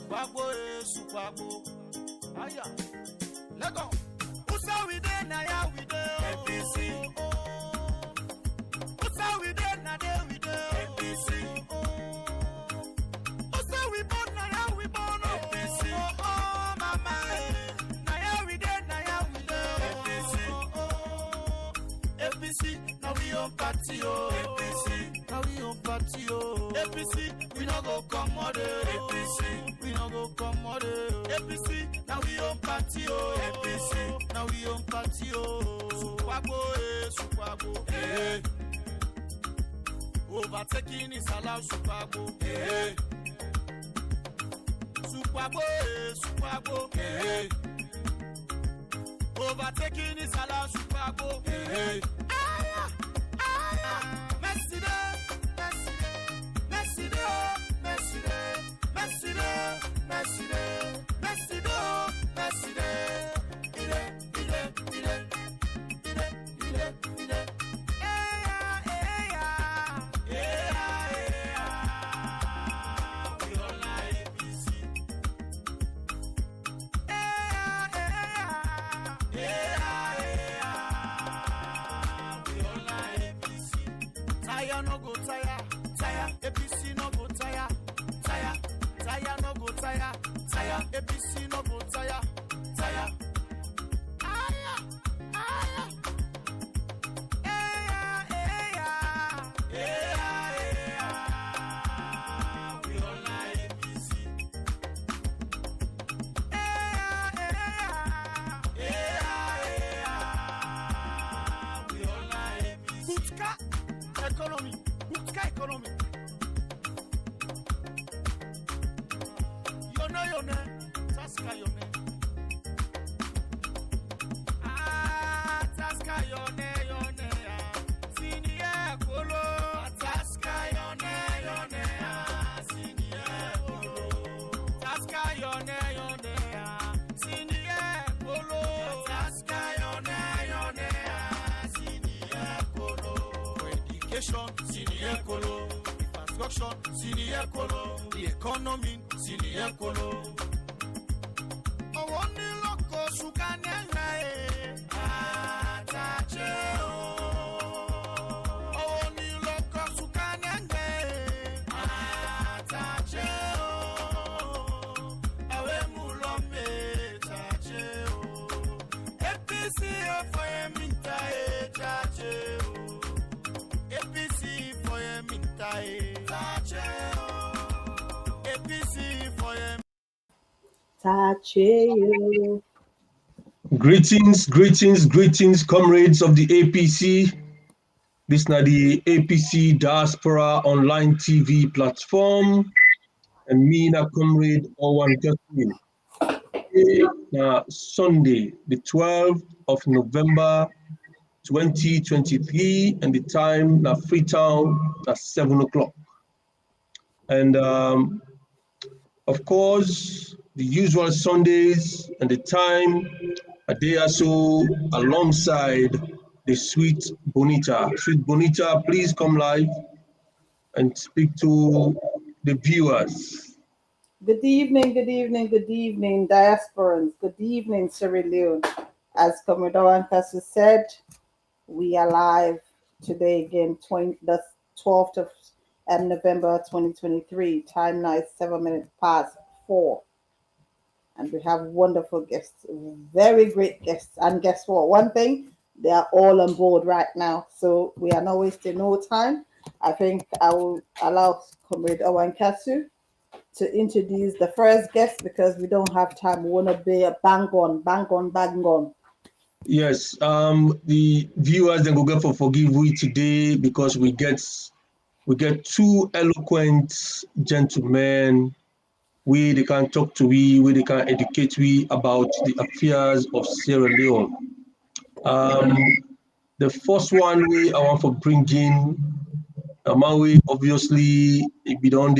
Supagbo. Aya. Let go. Usa we dey na ya we dey. APC. Usa we dey na dey we dey. APC. Usa we born na ya we born. APC. Oh mama. Na ya we dey na ya we dey. APC. APC. Now we on party oh. APC. Now we on party oh. APC. We no go commode. APC. We no go commode. APC. Now we on party oh. APC. Now we on party oh. Supagbo Supagbo. Hey. Overtaking is allowed Supagbo. Hey. Supagbo Supagbo. Hey. Overtaking is allowed Supagbo. Hey. Aya, aya. Messi de, Messi de, Messi de, Messi de, Messi de, Messi de, Messi de, Messi de. Ide, ide, ide, ide, ide, ide. Eya, eya, eya, eya. We all like APC. Eya, eya, eya, eya. We all like APC. Tire no go tire, tire. APC no go tire, tire. Tire no go tire, tire. APC no go tire, tire. Aya, aya. Eya, eya, eya, eya. We all like APC. Eya, eya, eya, eya. We all like APC. Butka economy, Butka economy. Yone, Taska yone. Ah, Taska yone, yone. Senior Kolo. Taska yone, yone. Senior Kolo. Taska yone, yone. Senior Kolo. Taska yone, yone. Senior Kolo. For education, Senior Kolo. Infrastructure, Senior Kolo. The economy, Senior Kolo. Oh, only loco sukanyanga atache oh. Only loco sukanyanga atache oh. Awe mulombe tache oh. APC for minta tache oh. APC for minta tache oh. APC for Greetings, comrades of the APC. This is the APC Diaspora Online TV platform. And me, na comrade Owan Justin. Sunday, the 12th of November, 2023, and the time na Freetown at 7 o'clock. And of course, the usual Sundays and the time, a day or so alongside the Sweet Bonita. Sweet Bonita, please come live and speak to the viewers. Good evening, diasporans. Good evening, Sierra Leone. As Comrade Owankasu said, we are live today again, the 12th of November 2023. Time now is 7 minutes past 4. And we have wonderful guests, very great guests. And guess what? One thing, they are all on board right now. So we are not wasting no time. I think I will allow Comrade Owankasu to introduce the first guest because we don't have time. We want to be a bang on. Yes, the viewers then go get for forgive we today because we get two eloquent gentlemen. They can talk to they can educate about the affairs of Sierra Leone. The first one I want to bring in, Maui, obviously, it don't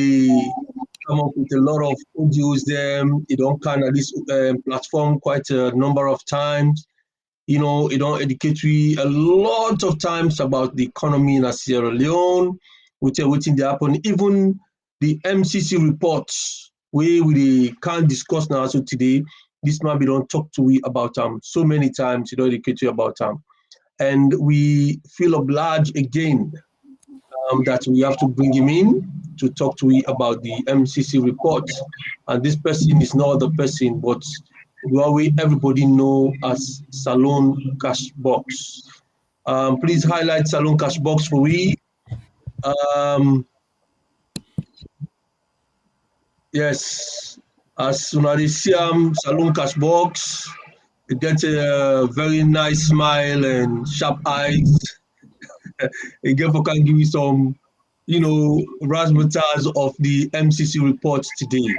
come up with a lot of audios them. It don't kind of this platform quite a number of times. You know, it don't educate we a lot of times about the economy in Sierra Leone, which are waiting to happen. Even the MCC report we can't discuss now. So today, this man we don't talk to we about so many times, you know, educate you about and we feel obliged again that we have to bring him in to talk to you about the MCC report. And this person is no other person but what we everybody know as Salon CASHBOX. Please highlight Salon CASHBOX for we. Yes, as soon as you see Salon CASHBOX, you get a very nice smile and sharp eyes. Again, for can give you some, you know, razzmatazz of the MCC report today.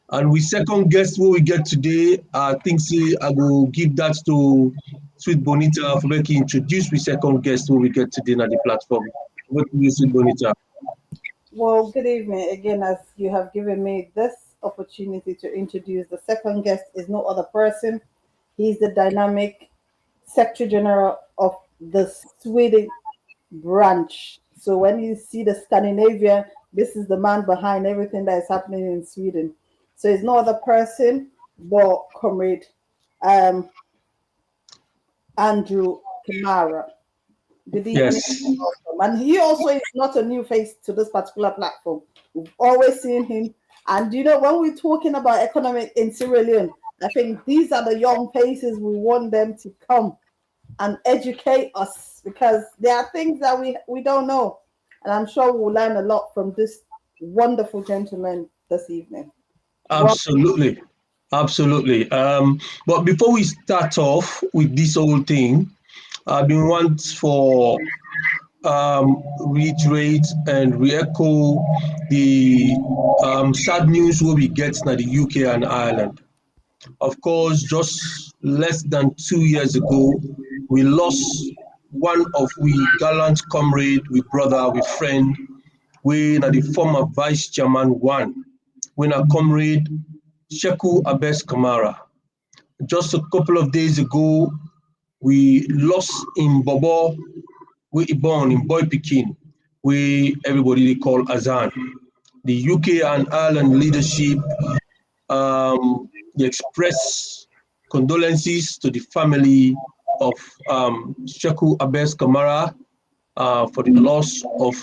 And we second guest what we get today, I think I will give that to Sweet Bonita for making introduce we second guest what we get today on the platform. What do you, Sweet Bonita? Well, good evening again. As you have given me this opportunity to introduce the second guest, is no other person. He's the dynamic Secretary General of the Sweden branch. So when you see the Scandinavia, this is the man behind everything that is happening in Sweden. So it's no other person but comrade Andrew Kamara. Good evening. Yes. And he also is not a new face to this particular platform. We've always seen him. And you know, when we're talking about economic in Sierra Leone, I think these are the young faces we want them to come and educate us, because there are things that we don't know. And I'm sure we'll learn a lot from this wonderful gentleman this evening. Absolutely. Absolutely. But before we start off with this whole thing, I've been want for reiterate and re-echo the sad news we get now the UK and Ireland. Of course, just less than 2 years ago, we lost one of we gallant comrade, we brother, we friend, we the former vice chairman one, when our comrade Sheku Abes Kamara. Just a couple of days ago, we lost in Bobo, we born in Boy Pekin, we everybody they call Azan. The UK and Ireland leadership they express condolences to the family of Sheku Abes Kamara for the loss of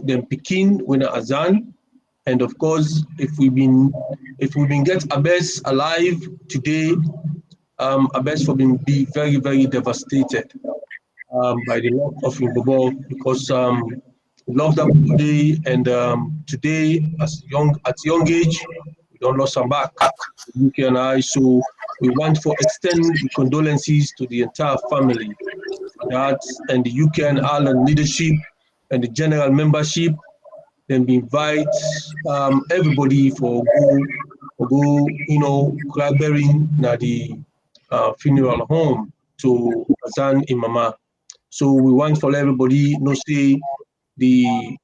them Pekin when Azan. And of course, if we've been get Abes alive today, Abes for being be very, very devastated by the loss of Imbobo, because we love that today, and today at young age, we don't lost him back, UK and I. So we want to extend the condolences to the entire family, that and the UK and Ireland leadership and the general membership. Then we invite everybody for go collaborating at the funeral home to Azan Imama. So we want for everybody say the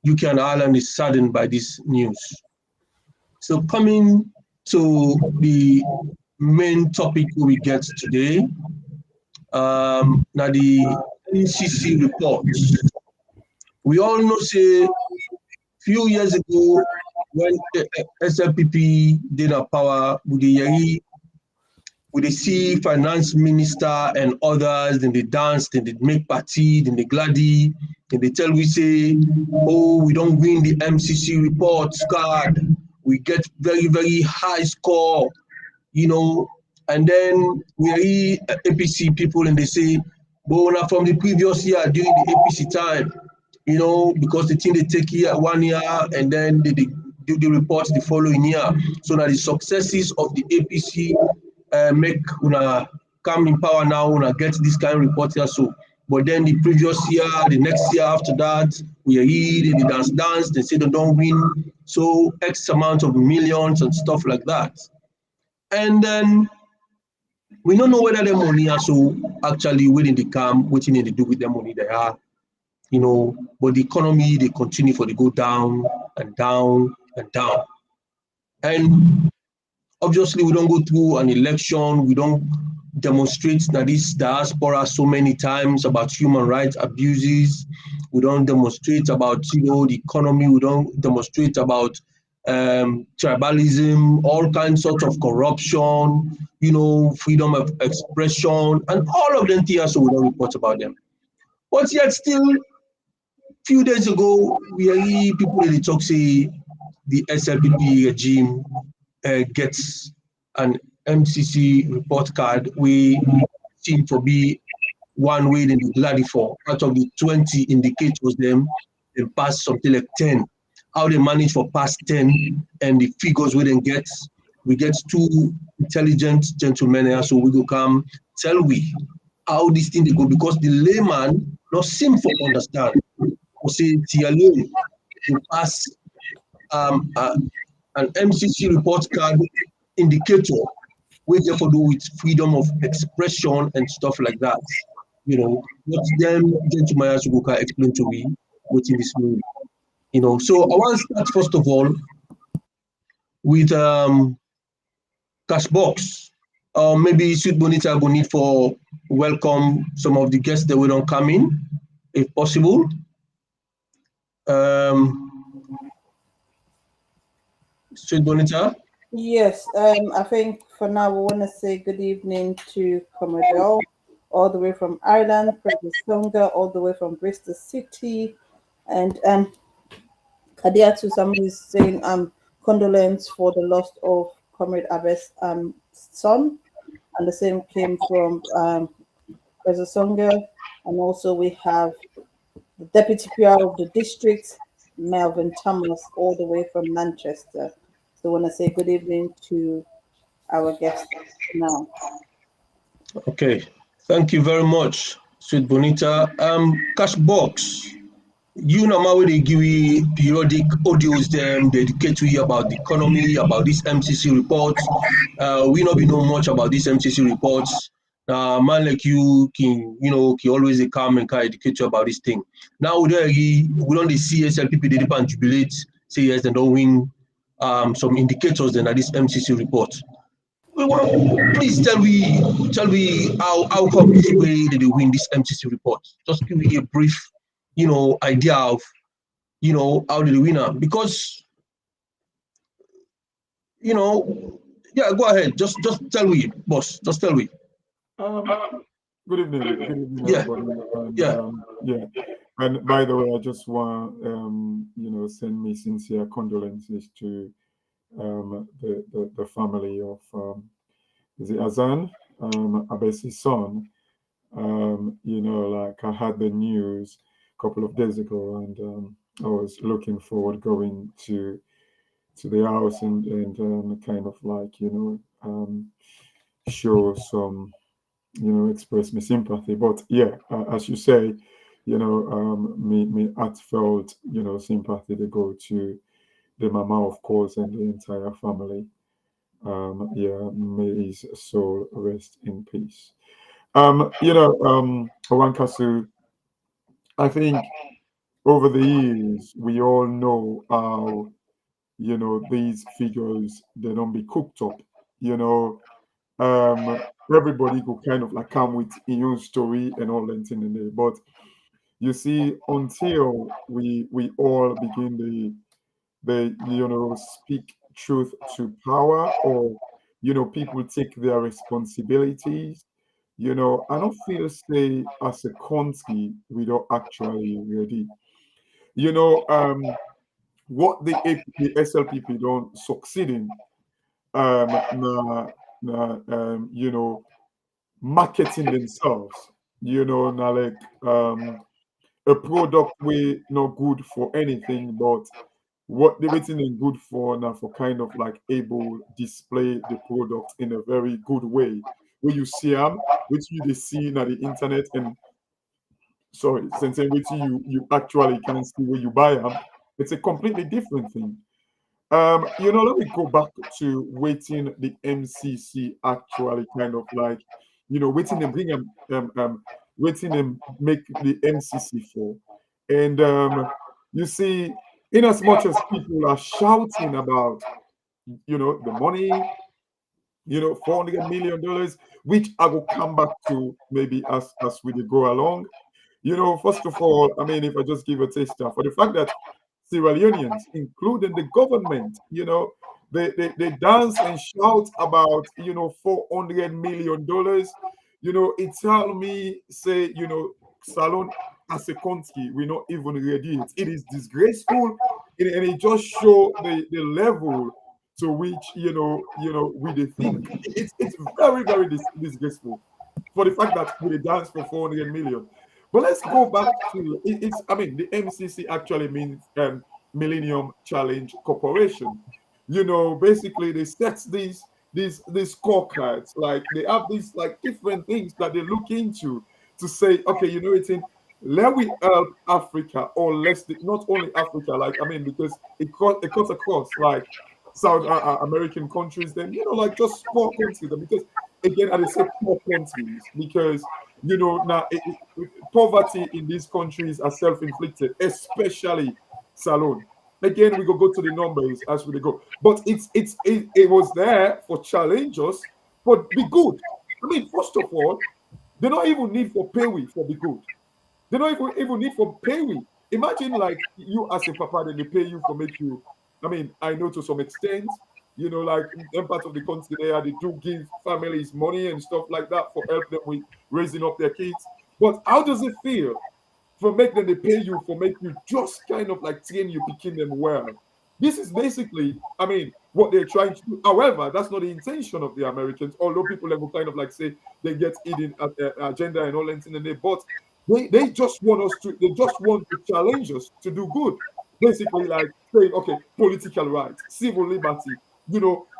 UK and Ireland is saddened by this news. So coming to the main topic we get today, now the MCC report. We all know say few years ago when SLPP did a power with the see finance minister and others, then they dance, then they make party, then they gladdy, then they tell we say, oh, we don't win the MCC report card, we get very, very high score, and then we are APC people and they say, but from the previous year during the APC time, because the thing they take here 1 year and then they do the reports the following year. So now the successes of the APC make una come in power now, una get this kind of report here. So, but then the previous year, the next year after that, we are here, they dance, they say they don't win. So X amount of millions and stuff like that. And then we don't know whether the money are so actually within the camp, what they do with the money they are. But the economy, they continue to go down and down and down. And obviously, we don't go through an election. We don't demonstrate that this diaspora so many times about human rights abuses. We don't demonstrate about, the economy. We don't demonstrate about tribalism, all kinds sort of corruption, freedom of expression, and all of them here, so we don't report about them. But yet still, few days ago, we hear people in the talk say the SLPP regime gets an MCC report card. We seem to be one way in the gladdy for. Out of the 20 indicators, they pass something like 10. How they manage for past 10 and the figures we then get, we get two intelligent gentlemen here, so we go come tell we how this thing they go, because the layman not seem for understand. We say alone to pass an MCC report card indicator, which therefore do with freedom of expression and stuff like that. What them gentlemen go explain to me within this movie. So I want to start first of all with CASHBOX. Maybe Sweet Bonita go need for welcome some of the guests that will not come in, if possible. Sweet Bonita? Yes, I think for now we want to say good evening to Kamara, all the way from Ireland, President Songa, all the way from Bristol City, and Kadiatu, somebody is saying condolence for the loss of Comrade Abes' son, and the same came from President Songa, and also we have the Deputy PR of the district, Melvin Thomas, all the way from Manchester. So I want to say good evening to our guests now. Okay, thank you very much, Sweet Bonita. CASHBOX, you know how they give you periodic audios, them dedicate to you about the economy, about this MCC report. We not be know much about these MCC reports. Man like you can always come and can educate you about this thing. Now we don't see SLPP they depend jubilate, say yes, they don't win some indicators then at this MCC report. Please tell me how come this way that they win this MCC report? Just give me a brief, idea of, how did they win them? Because, yeah, go ahead. Just tell me, boss. Just tell me. Good evening, Yeah. everybody. And, And by the way, I just want send me sincere condolences to the family of Azan, Abesi's son. Like I had the news a couple of days ago, and I was looking forward going to the house and kind of like show some express my sympathy. But yeah, as you say, me heartfelt sympathy to go to the mama, of course, and the entire family. May his soul rest in peace. Owankasu, I think over the years we all know how these figures, they don't be cooked up. Everybody could kind of like come with your own story and all that in there. But you see, until we all begin the speak truth to power, or people take their responsibilities. I don't feel say as a country we don't actually ready. What the SLPP don't succeed in, marketing themselves. Now like a product way not good for anything, but what they're waiting in good for now for kind of like able display the product in a very good way, where you see them, which you they see on the internet, and sorry, since which you actually can see where you buy them. It's a completely different thing. Let me go back to waiting the MCC actually kind of like, waiting them bring them, waiting them make the MCC for, and you see, in as much as people are shouting about, the money, $400 million, which I will come back to maybe as we go along. First of all, I mean, if I just give a taster for the fact that Sierra Leoneans, including the government. They dance and shout about, $400 million. It tell me, say, Salon as a country, we're not even ready. It is disgraceful, and it just show the level to which we they think it's very, very disgraceful for the fact that we dance for 400 million. But let's go back to the MCC actually means Millennium Challenge Corporation. Basically they set these scorecards, like they have these like different things that they look into to say, okay, it's in let we help Africa, or let's not only Africa, because it cuts across like South American countries, then like just poor countries, because again, I say poor countries because now poverty in these countries are self-inflicted, especially Salon. Again, we go to the numbers as we go, but it was there for challengers, but be good. First of all, they don't even need for pay we for be good. They don't even need for pay we. Imagine like you as a papa, then they pay you for make you. I know to some extent, like in them parts of the country there, they do give families money and stuff like that for help them with raising up their kids. But how does it feel for make them they pay you for make you just kind of like train you, picking them well? This is basically, what they're trying to do. However, that's not the intention of the Americans, although people will kind of like say they get hidden agenda and all that in the day, but they just want to challenge us to do good. Basically, like saying, okay, political rights, civil liberty,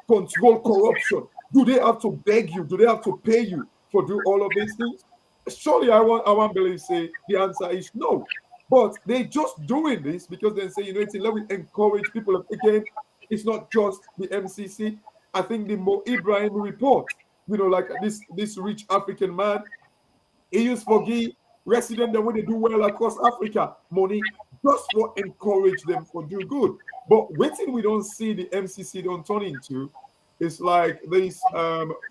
control corruption. Do they have to beg you? Do they have to pay you for do all of these things? Surely I want believe say the answer is no. But they just doing this because they say, let me encourage people. Again, it's not just the MCC. I think the Mo Ibrahim report, like this rich African man, he used for give resident that when they do well across Africa, money just for encourage them for do good. But waiting we don't see the MCC don't turn into, it's like this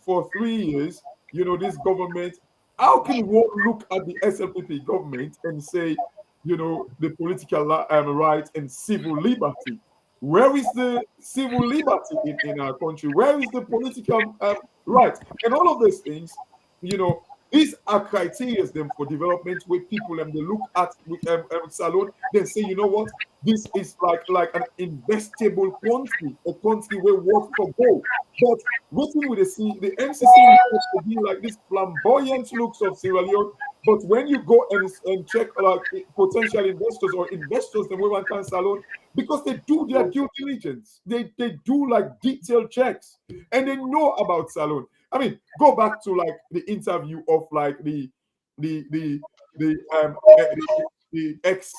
for 3 years, this government, how can one look at the SLPP government and say, the political rights and civil liberty? Where is the civil liberty in our country? Where is the political rights? And all of those things, these are criteria them for development where people they look at with Salon, they say, what? This is like an investable country, a country where work for gold. But working with the MCC will be like this flamboyant looks of Sierra Leone. But when you go and check like potential investors or investors, the way one can Salon, because they do their due diligence, they do like detailed checks and they know about Salon. Go back to like the interview of like the ex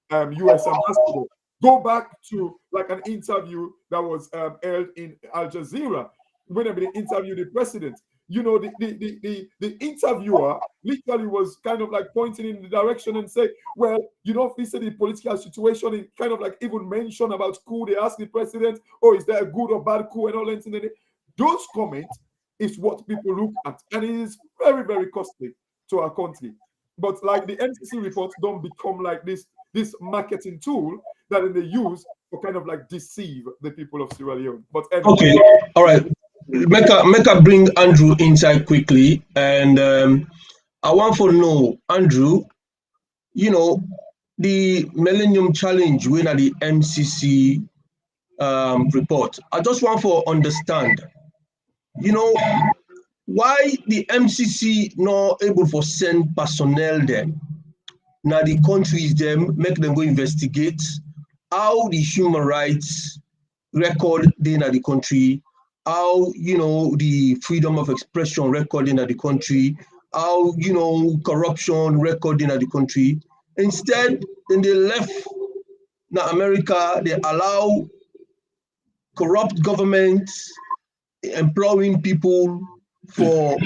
US ambassador. Go back to like an interview that was held in Al Jazeera when they interviewed the president. The interviewer literally was kind of like pointing in the direction and say, well, if we say the political situation, it kind of like even mention about coup. They ask the president, oh, is there a good or bad coup and all that. Those comments is what people look at, and it is very, very costly to our country. But like the MCC reports don't become like this marketing tool that they use to kind of like deceive the people of Sierra Leone. But anyway. Okay, all right. Make a bring Andrew inside quickly, and I want to know, Andrew, the Millennium Challenge winner, the MCC report. I just want to understand, why the MCC not able to send personnel them? Now the countries them make them go investigate how the human rights record in the country, how the freedom of expression record in the country, how corruption record in the country. Instead, then they left now America, they allow corrupt governments employing people for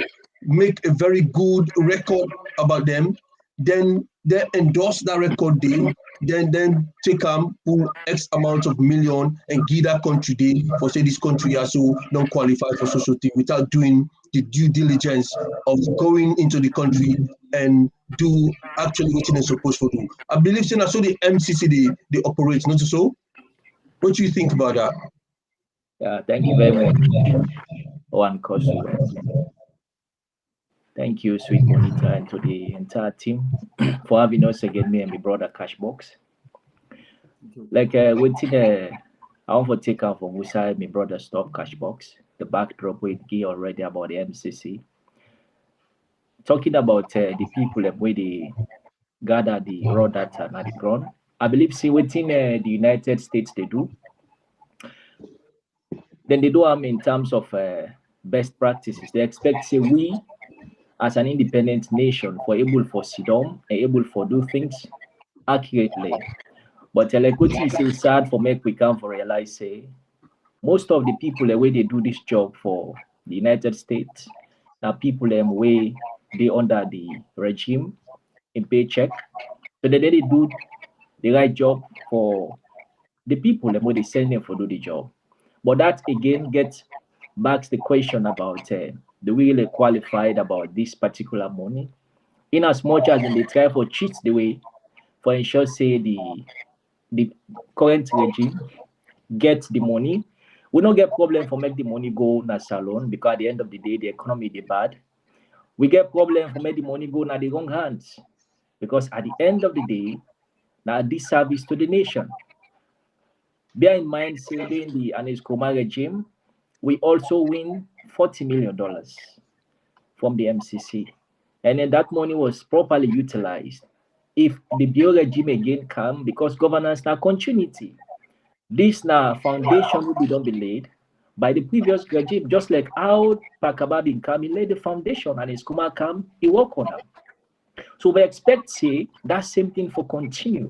make a very good record about them, then they endorse that record deal, then take pull X amount of million and give that country day for say this country also don't qualify for social thing without doing the due diligence of going into the country and do actually what they're supposed to do. I believe so the MCC they operate, not so. What do you think about that? Yeah, thank you very much, One Kosu. Thank you, Sweet Bonita, and to the entire team for having us again, me and my brother CASHBOX. Like, I want to take out from Musa, my brother stop CASHBOX, the backdrop we give already about the MCC. Talking about the people and where they gather the raw data at the ground. I believe, see, within the United States, they do. Then they do in terms of best practices. They expect, say, we, as an independent nation, for able for sit down and able for do things accurately. But like what you say, sad for make we come for realize say most of the people the way they do this job for the United States are people way they under the regime in paycheck. So they do the right job for the people and what they send them for do the job. But that again gets back the question about the really qualified about this particular money, in as much as they try for cheat the way for ensure say the current regime get the money. We don't get problem for make the money go na salon because at the end of the day the economy is bad. We get problem for make the money go na the wrong hands because at the end of the day now this service to the nation. Bear in mind, say in the Analyst Kamara regime, we also win $40 million from the MCC. And then that money was properly utilized. If the Bio regime again come, because governance now continuity, this now foundation will be done be laid by the previous regime, just like how Pakaba bin come, he laid the foundation and his Kuma come, he work on them. So we expect say that same thing for continue.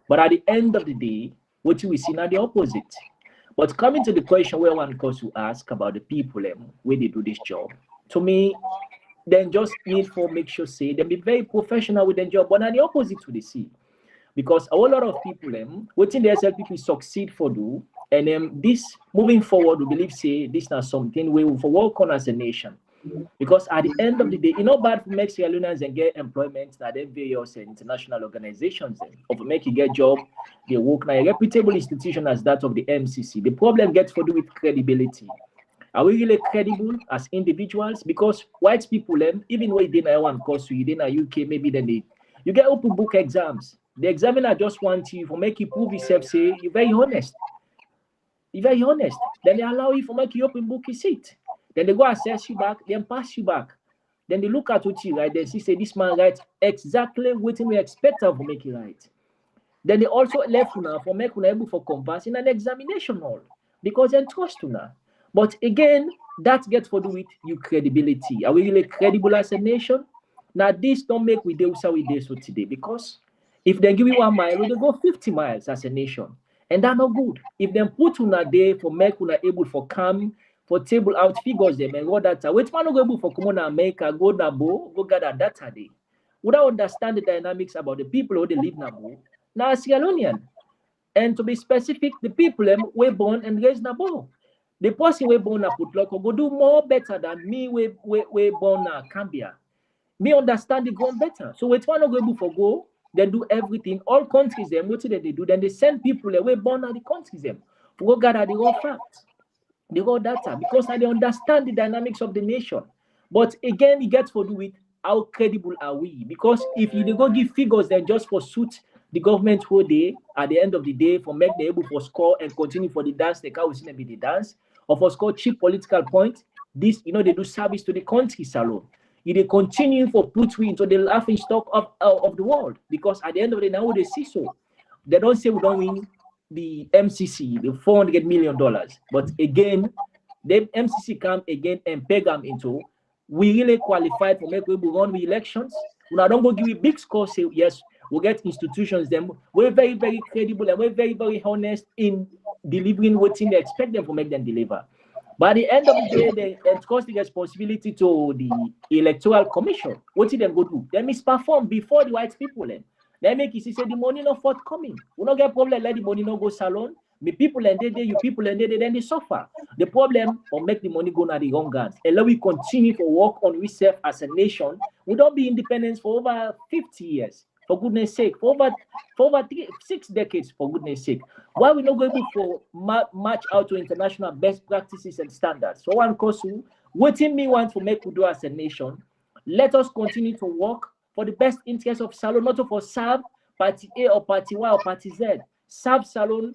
But at the end of the day, what we see now the opposite. But coming to the question where one goes to ask about the people where they do this job, to me, then just need for make sure say they be very professional with their job, but now the opposite to the see. Because a whole lot of people waiting the SLPP succeed for do, and this moving forward, we believe say this is not something we will work on as a nation. Because at the end of the day, it's not bad for make Sierra Leoneans and get employment at various international organizations or for make you get job, they work now a reputable institution as that of the MCC. The problem gets to do with credibility. Are we really credible as individuals? Because white people, even when they in one course, you in a UK, maybe then you get open book exams. The examiner just wants you for make you prove yourself, say you're very honest. You're very honest. Then they allow you for make you open book your seat. Then they go assess you back, then pass you back. Then they look at what you write, then see say this man writes exactly what we expect of make it right. Then they also left now for make able for compass in an examination hall because they trust you now. But again, that gets for do with your credibility. Are we really credible as a nation? Now this don't make we do so we do so today because if they give you 1 mile, they go 50 miles as a nation, and that's not good. If they put you there for make you able for come. For table out figures them and raw data. Which man go able for come on America, go Nabo, go gather data day. Without understand the dynamics about the people who they live Nabo, now Sierra Leonean. And to be specific, the people were born and raised Nabo. The person we born na Putloko go do more better than me we born na Cambia. Me understand the ground better. So which one go able for go, they do everything. All countries them, what they do, then they send people away born at the countries them for go gather the raw facts. The raw data, because I understand the dynamics of the nation. But again, it gets to do with how credible are we? Because if you go give figures, then just for suit the government whole day, at the end of the day, for make them able for score and continue for the dance, they can't see be the dance, or for score cheap political points, this, they do service to the country salon. They continue for put we into the laughing stock of the world. Because at the end of the day, now they see so. They don't say we don't win the MCC, the $400 million. But again, the MCC come again and peg them into, we really qualified for make we run the elections. We don't go give you big score, say, yes, we'll get institutions, them. We're very, very credible and we're very, very honest in delivering what they expect them to make them deliver. But at the end of the day, they entrust the responsibility to the Electoral Commission. What did they go do? They misperform before the white people. They make you see say the money not forthcoming. We not get problem, let the money not go salon. Me people and they, you people and they, then they suffer. The problem or make the money go na the wrong hands. And let we continue to work on ourselves as a nation. We don't be independent for over 50 years. For goodness sake, for over 6 decades, for goodness sake. Why we not go able to match out to international best practices and standards? So one cause what me want to make we do as a nation, let us continue to work for the best interest of Salon, not for serve party A or party Y or party Z. Serve Salon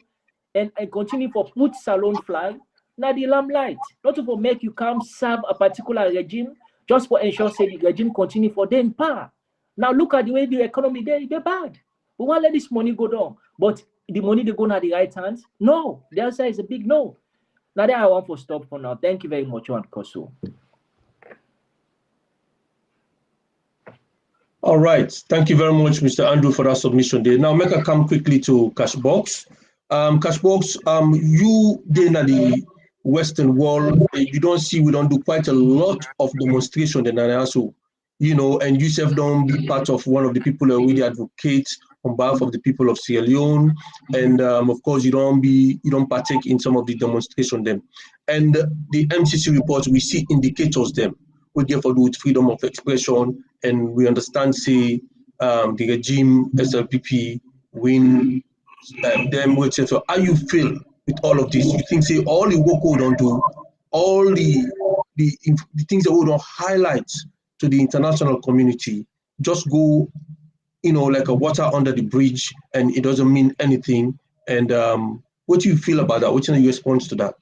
and continue for put Salon flag, now the limelight. Not for make you come serve a particular regime just for ensure say the regime continue for them power. Now look at the way the economy they're bad. We want to let this money go down. But the money they go now the right hands? No. The answer is a big no. Now that I want to stop for now. Thank you very much, Juan Koso. All right. Thank you very much, Mr. Andrew, for that submission there. Now, make a come quickly to CASHBOX. CASHBOX, you then at the Western world, you don't see we don't do quite a lot of demonstration in also, and yourself don't be part of one of the people who really advocate on behalf of the people of Sierra Leone. And of course, you don't partake in some of the demonstration them. And the MCC report, we see indicators them. We therefore do with freedom of expression, and we understand, say, the regime, SLPP, win them, etc. How you feel with all of this? You think, say, all the work we don't do, all the things that we don't highlight to the international community, just go, like a water under the bridge, and it doesn't mean anything. And what do you feel about that? What's your response to that?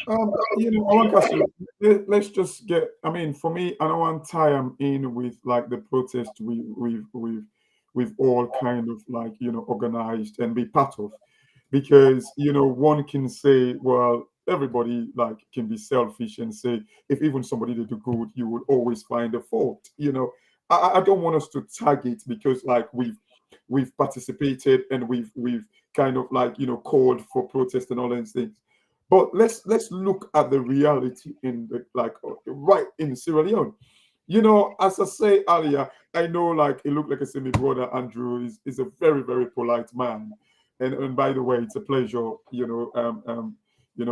I want us to let's just get. I mean, for me, I don't want to tie them in with like the protest we've all kind of like organized and be part of, because one can say, well, everybody like can be selfish and say if even somebody did do good, you would always find a fault. I don't want us to tag it because like we've participated and we've kind of like called for protest and all those things. But let's look at the reality in the right in Sierra Leone. As I say earlier, I know like it looked like I say my brother Andrew is a very, very polite man. And by the way, it's a pleasure,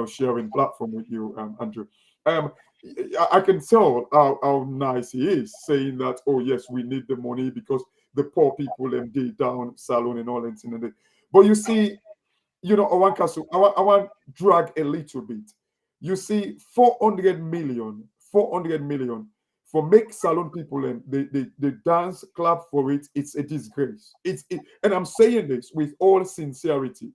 sharing platform with you, Andrew. I can tell how nice he is, saying that, oh yes, we need the money because the poor people and they down salon and all that. But you see, I want to drag a little bit. You see, 400 million for make salon people and they dance, clap for it. It's a disgrace. And I'm saying this with all sincerity.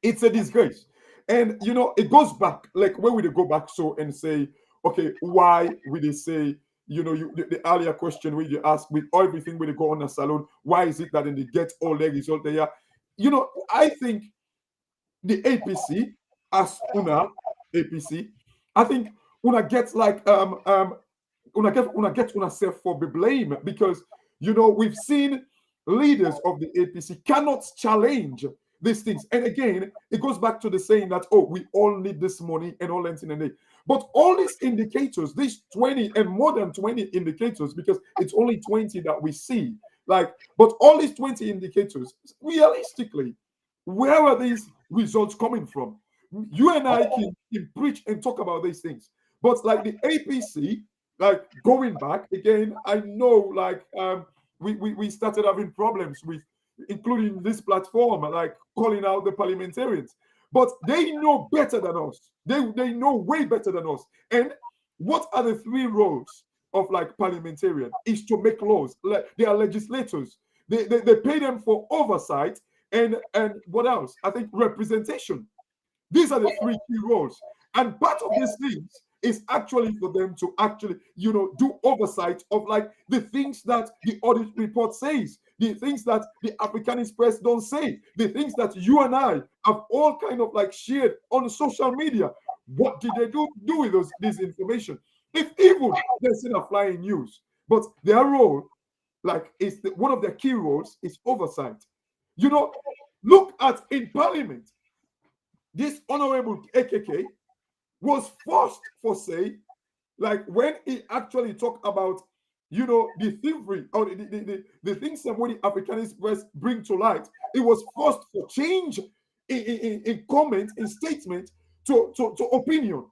It's a disgrace. And it goes back, like where would they go back and say, okay, why would they say, the earlier question where you ask with everything where they go on a salon, why is it that they get all their result there? I think the APC, as una APC, I think una gets like una get una self for the blame, because we've seen leaders of the APC cannot challenge these things. And again, it goes back to the saying that, oh, we all need this money and all that in a day. But all these indicators, these 20 and more than 20 indicators, because it's only 20 that we see, but all these 20 indicators, realistically, where are these results coming from? You and I can preach and talk about these things. But like the APC, like going back again, I know we started having problems with, including this platform, like calling out the parliamentarians. But they know better than us. They know way better than us. And what are the 3 roles of like parliamentarian? Is to make laws. They are legislators. They pay them for oversight and what else? I think representation. These are the 3 key roles. And part of these things is actually for them to actually, do oversight of like the things that the audit report says, the things that the Africanist press don't say, the things that you and I have all kind of like shared on social media. What did they do with this information? If even they're still flying news, but their role, like, is one of their key roles is oversight. Look at in Parliament, this Honorable AKK was forced for say, like when he actually talked about, you know, the thievery or the things that when the Africanist press bring to light, it was forced for change in comment, in statement to opinion.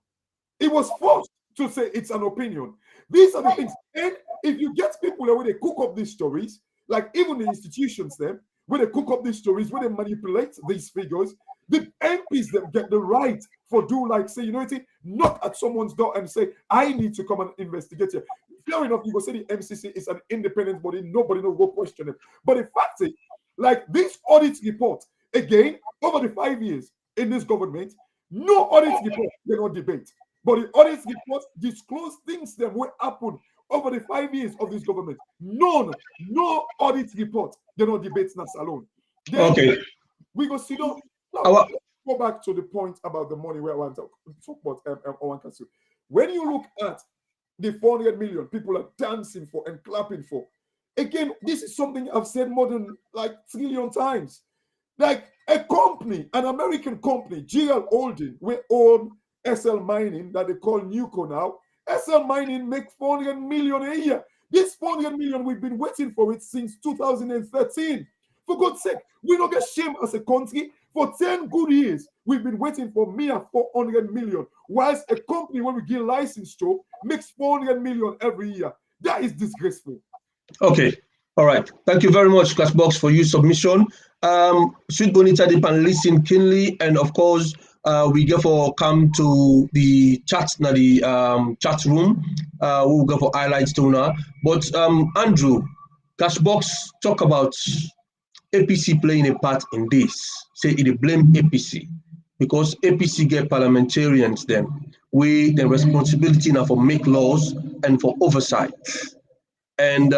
It was forced to say it's an opinion. These are the things. And if you get people where they cook up these stories, like even the institutions them, where they cook up these stories, where they manipulate these figures, the MPs them get the right for do like say, you know, knock at someone's door and say, I need to come and investigate here. Fair enough, you go say the MCC is an independent body, nobody will go question it. But the fact is, like this audit report, again, over the 5 years in this government, no audit report they don't debate. But the audit report disclose things that will happen over the 5 years of this government. None, no audit report they don't debate нас alone. Then Okay. we go see now. Our- Let's go back to the point about the money where I want to talk about. When you look at the 400 million people are dancing for and clapping for, again, this is something I've said more than like trillion times. Like a company, an American company, GL Holding, we own SL Mining that they call Nuco now. SL Mining make 400 million a year. This 400 million, we've been waiting for it since 2013. For God's sake, we don't get shame as a country. For 10 good years, we've been waiting for mere 400 million, whilst a company when we give license to makes 400 million every year. That is disgraceful. Okay. All right. Thank you very much, CASHBOX, for your submission. Sweet Bonita, the panelists in keenly, and of course, we therefore come to the chat, now the chat room. We'll go for highlights to now. But Andrew, CASHBOX talk about APC playing a part in this. Say it blame APC because APC get parliamentarians then with the responsibility now for make laws and for oversight. And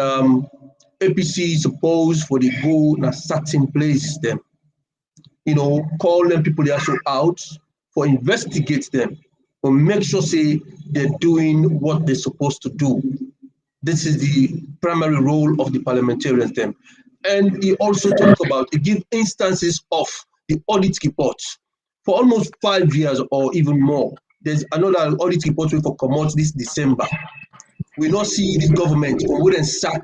APC is supposed for the go in a certain place them, you know, call them people they are so out for investigate them, but make sure say they're doing what they're supposed to do. This is the primary role of the parliamentarians then. And he also talked about, he give instances of the audit reports for almost 5 years or even more. There's another audit report for come out this December. We not see the government or wouldn't sack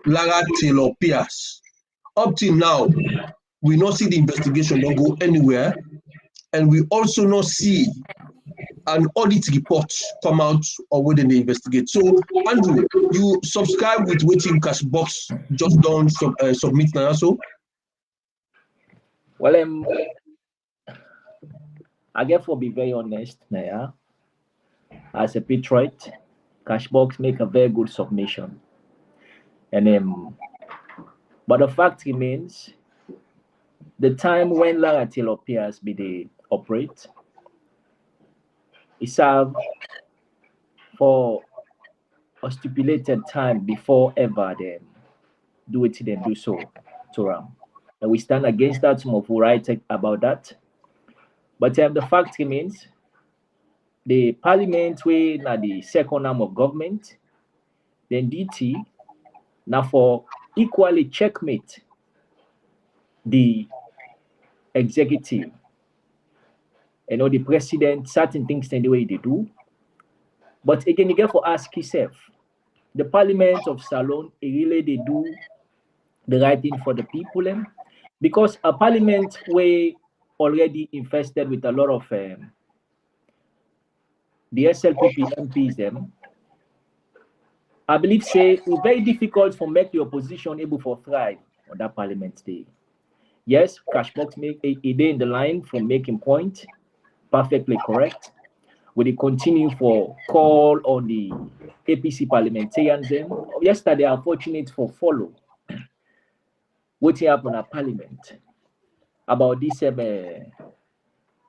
Lara Taylor Pierce. Up till now, we not see the investigation don't go anywhere, and we also not see an audit report come out or whether they investigate. So, Andrew, you subscribe with waiting CASHBOX just don't submit now. So, Well, I guess for be very honest, Naya, as a patriot, CASHBOX make a very good submission. And but the fact remains, the time when Lara Taylor Pierce be they operate, it serve for a stipulated time before ever they do it, they do so to Ram. And we stand against that. Some of who write about that. But the fact remains, the parliament, we now the second arm of government, then DT, now for equally checkmate the executive. You know, the president, certain things in the way they do. But again, you get for ask yourself, the parliament of Salon, really they do the right thing for the people, because a parliament where already infested with a lot of the SLPP MPs, I believe say it's very difficult for make the opposition able to thrive on that parliament day. Yes, CASHBOX make a day in the line from making point, perfectly correct. Will they continue for call on the APC parliamentarians? Yesterday, I'm fortunate for follow what happened at parliament about this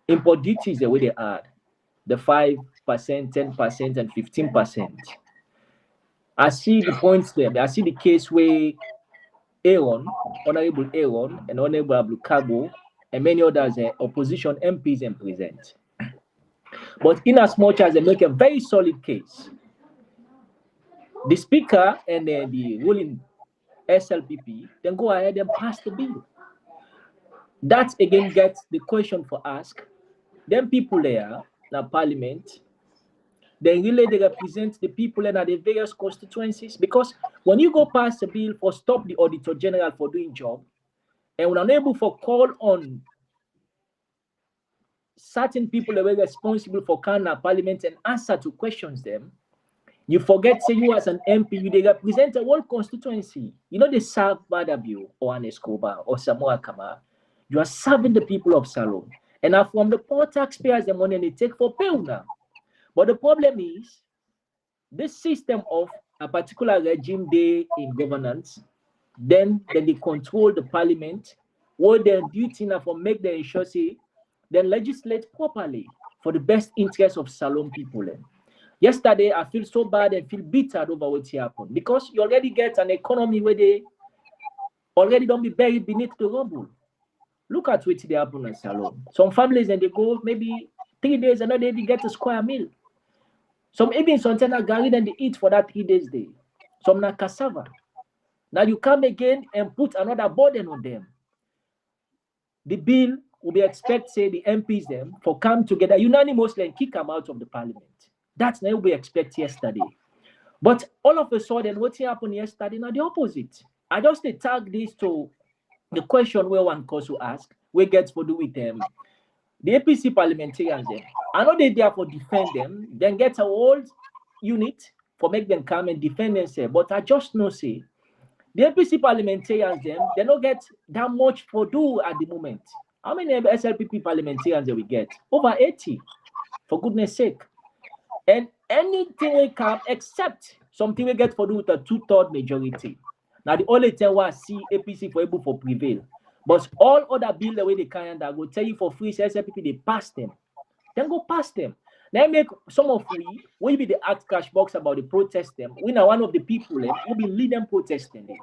import duties the way they add the 5%, 10%, and 15%. I see the points there. I see the case where Aaron, Honorable Aaron, and Honorable Ablukago, and many others opposition MPs and present. But in as much as they make a very solid case, the speaker and the ruling SLPP then go ahead and pass the bill. That again gets the question for ask. Them people there, now parliament, then really they represent the people and the various constituencies. Because when you go past a bill for stop the Auditor General for doing job, and we're unable for call on certain people that were responsible for Canada Parliament and answer to questions them, you forget, say you as an MP, they represent a whole constituency. You know, they serve Badabu or an Escobar or Samoa Kamara. You are serving the people of Salon. And now from the poor taxpayers, the money they take for pay now. But the problem is, this system of a particular regime day in governance, then they control the parliament, what their duty now for make the ensure say, then legislate properly for the best interest of Salon people. Yesterday, I feel so bad and feel bitter over what happened because you already get an economy where they already don't be buried beneath the rubble. Look at what they happen in Salon. Some families and they go maybe 3 days and they get a square meal. Some even sometimes gari and they eat for that 3 days day. Some na cassava. Now you come again and put another burden on them. The bill will be expect say the MPs them for come together unanimously and kick them out of the parliament. That's not what we expect yesterday. But all of a sudden, what happened yesterday? Now the opposite. I just tag this to the question where one also ask, we get for do with them. The APC parliamentarians them. I know they therefore defend them, then get a whole unit for make them come and defend themselves. But I just know say the APC parliamentarians them, they don't get that much for do at the moment. How many SLPP parliamentarians do we get? Over 80, for goodness sake. And anything we come except something we get for do with a 2/3 majority. Now the only thing I see APC for able for prevail. But all other bills the way they can that go tell you for free SLPP they pass them. Then go past them. Then make some of we be the act CASHBOX about the protest them. We are one of the people who be lead them protesting them.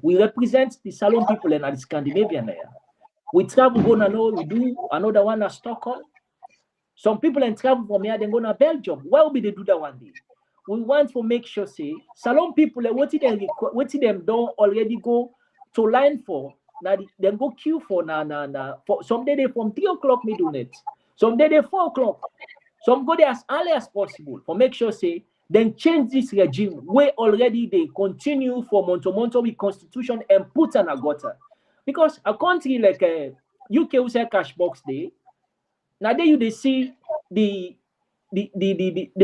We represent the Salon people and the Scandinavian area. We travel go now, we do another one at Stockholm. Some people and travel from here, then go to Belgium. Why will they do that one day? We want to make sure, say, Salon people, what them don't already go to line for, now then go queue for, for some day they from 3 o'clock midnight, some day they 4 o'clock, some go there as early as possible for make sure, say, then change this regime where already they continue for month with constitution and put an a gutter. Because a country like UK who say CASHBOX day, now there you see the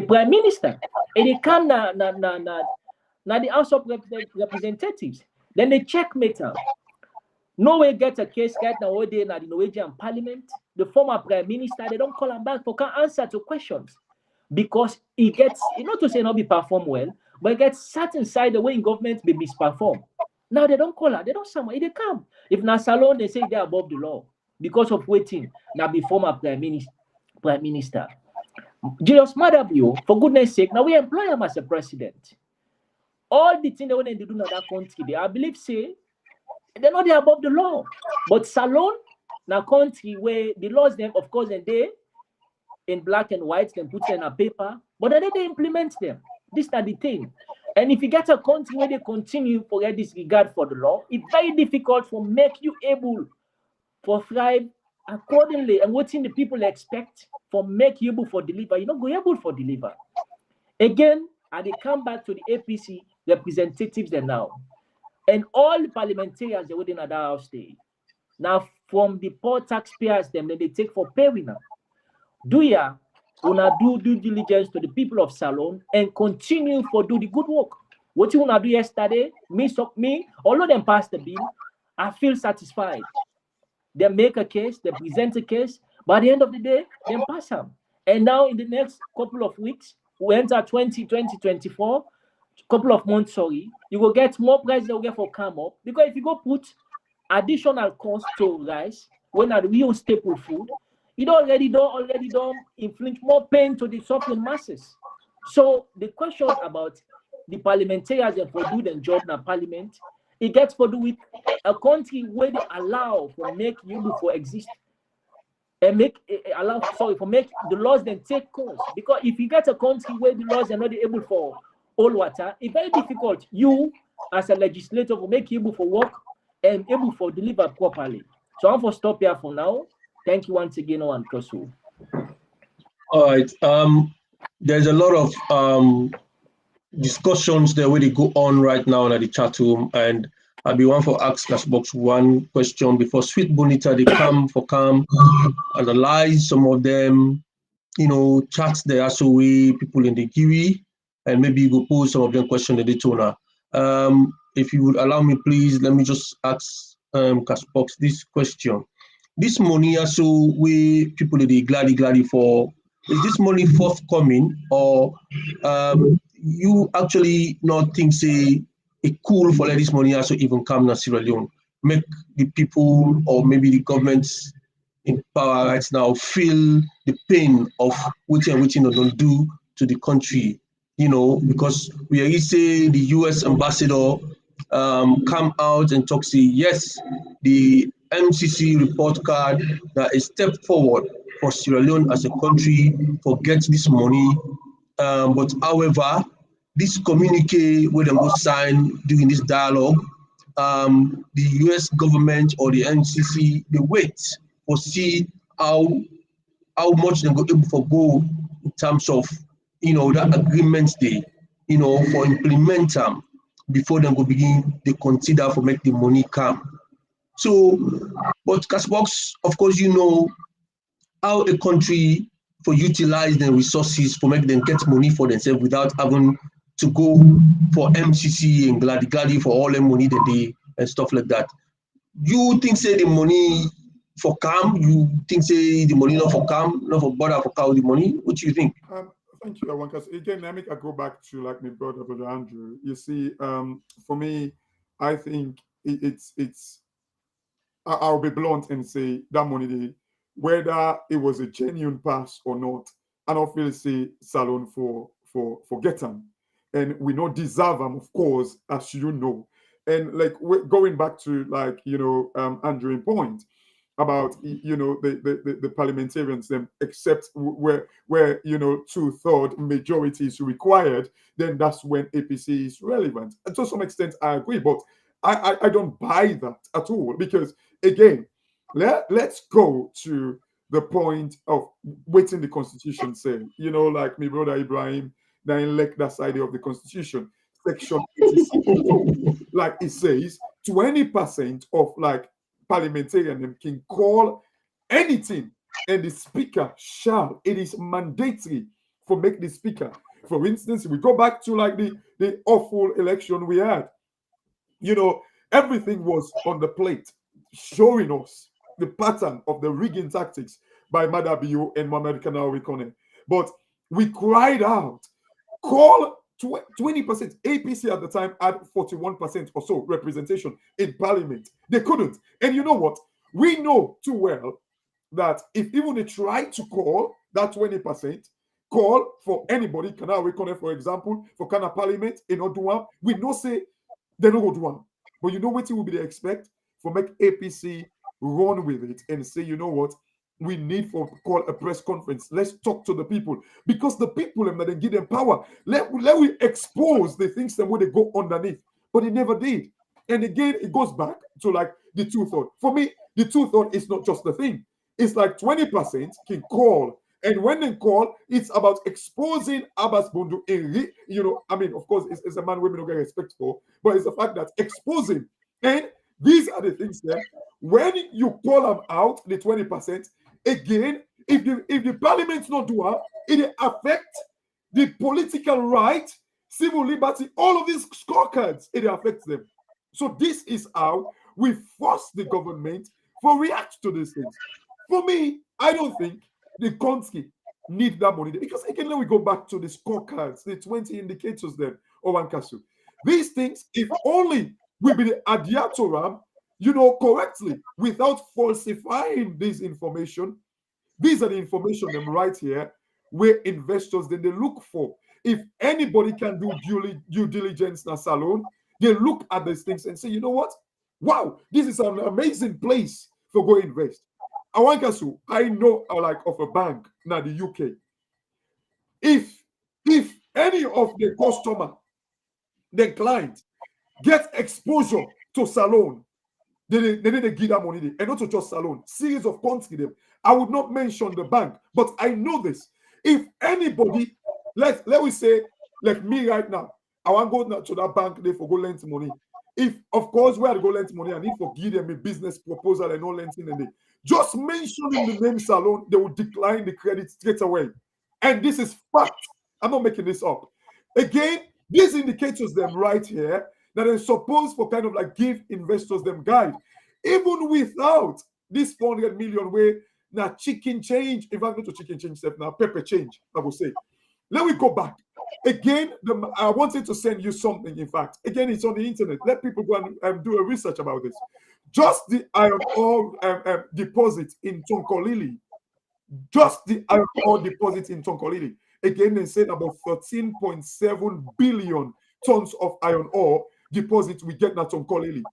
prime minister and they come na the House of Representatives. Then they checkmate her. Norway gets a case right now all day in the Norwegian Parliament. The former prime minister, they don't call him back for can answer to questions because he gets, not to say not be perform well, but he gets certain side the way in government be misperform. Now they don't call her, they don't summon, they come. If na Salon, they say they're above the law because of waiting. Now be former prime minister. Julius Madabio, for goodness sake, now we employ him as a president. All the things they want to do in that country, they I believe say they're not there above the law. But Salon, now country where the laws them, of course, and they in black and white, then put them in a paper, but then they implement them. This is the thing. And if you get a country where they continue for a disregard for the law, it's very difficult for make you able for thrive accordingly and what the people expect for make you able for deliver. You're not going able for deliver. Again, and they come back to the APC representatives then now. And all the parliamentarians they within that house day. Now from the poor taxpayers them then they take for pay winner. Do ya wanna do due diligence to the people of Salon and continue for do the good work. What you wanna do yesterday, me, although them pass the bill, I feel satisfied. They make a case, they present a case, by the end of the day, they pass them. And now in the next couple of weeks, we enter 2024, couple of months, sorry, you will get more price they will get for come up. Because if you go put additional cost to rice, when are the real staple food, it already don't inflict more pain to the suffering masses. So the question about the parliamentarians and for do the job in the parliament, it gets to do with a country where they allow for make you for exist and make the laws then take course. Because if you get a country where the laws are not able for all water, it's very difficult. You as a legislator will make you able for work and able for deliver properly. So I'm for stop here for now. Thank you once again, Owen Kosu. All right. there's a lot of discussions there where they go on right now at the chat room, and I'll be one for ask CASHBOX one question before Sweet Bonita they come analyze some of them, chat the SOA people in the GUI, and maybe you go pose some of them questions in the Daytona. If you would allow me, please, let me just ask CASHBOX this question. This money also we people they gladly for, is this money forthcoming, or you actually not think say it cool for let this money also even come to Sierra Leone, make the people or maybe the governments in power right now feel the pain of which they don't do to the country, because we already say the US ambassador come out and talk, say yes, the MCC report card that is step forward for Sierra Leone as a country for get this money. But however, this communique where they go sign during this dialogue, the US government or the MCC, they wait for see how much they go able for go in terms of that agreement day, for implement them before they go begin they consider for make the money come. So, but CASHBOX, of course, how a country for utilize the resources for make them get money for themselves without having to go for MCC and gladdy for all the money that they and stuff like that. You think say the money for calm? You think say the money not for calm, not for border for cow the money? What do you think? Thank you, Awankas. Again, I go back to like my brother Andrew. You see, for me, I think it's. I'll be blunt and say that money, whether it was a genuine pass or not, I don't feel say Salon for get them, and we not deserve them, of course, as you know. And like going back to like Andrew's point about the parliamentarians them except where 2/3 majority is required, then that's when APC is relevant. And to some extent I agree, but I don't buy that at all, because again, let's go to the point of waiting the constitution say, like my brother Ibrahim then elect that side of the constitution, section 86, like it says 20% of like parliamentarian can call anything, and the speaker shall, it is mandatory for make the speaker. For instance, we go back to like the awful election we had, everything was on the plate, showing us the pattern of the rigging tactics by Madabio and Mohamed Kanawi Kone. But we cried out, call 20%. APC at the time had 41% or so representation in parliament. They couldn't. And you know what? We know too well that if even they try to call that 20%, call for anybody, Kanawi Kone, for example, for Kana Parliament in Oduam, we know say they don't go do one. But you know what will be the expect for make APC run with it and say, you know what, we need for call a press conference. Let's talk to the people, because the people that they give them power. Let we expose the things that would they go underneath, but it never did. And again, it goes back to like the 2/3. For me, the 2/3 is not just the thing. It's like 20% can call. And when they call, it's about exposing Abbas Bundu in, of course, it's a man women don't get respect for, but it's the fact that exposing. And these are the things that when you call them out, the 20%, again, if the parliament's not doing it affect the political right, civil liberty, all of these scorecards, it affects them. So this is how we force the government to react to these things. For me, I don't think the country need that money, because again, let we go back to the scorecards, the 20 indicators then, Owankasu. These things, if only we be adhere to them, correctly, without falsifying this information. These are the information them right here, where investors then they look for. If anybody can do due diligence in a salon, they look at these things and say, you know what? Wow, this is an amazing place for go invest. Awankasu, I know like of a bank now the UK. If any of the customer, the client, get exposure to salon, they need to give that money, and not to just salon, series of country them. I would not mention the bank, but I know this. If anybody let we say, like me right now, I want to go to that bank there for go lend money. If, of course, where I go lend money, I need to give them a business proposal and all lending in there. Just mentioning the name Salon, they will decline the credit straight away. And this is fact. I'm not making this up. Again, these indicators them right here that they're supposed for kind of like give investors them guide. Even without this 400 million way, now chicken change, if I'm going to chicken change step now, pepper change, I will say. Let me go back. Again, I wanted to send you something, in fact. Again, it's on the internet. Let people go and do a research about this. Just the iron ore deposit in Tonkolili. Just the iron ore deposit in Tonkolili. Again, they said about 13.7 billion tons of iron ore deposit we get at Tonkolili.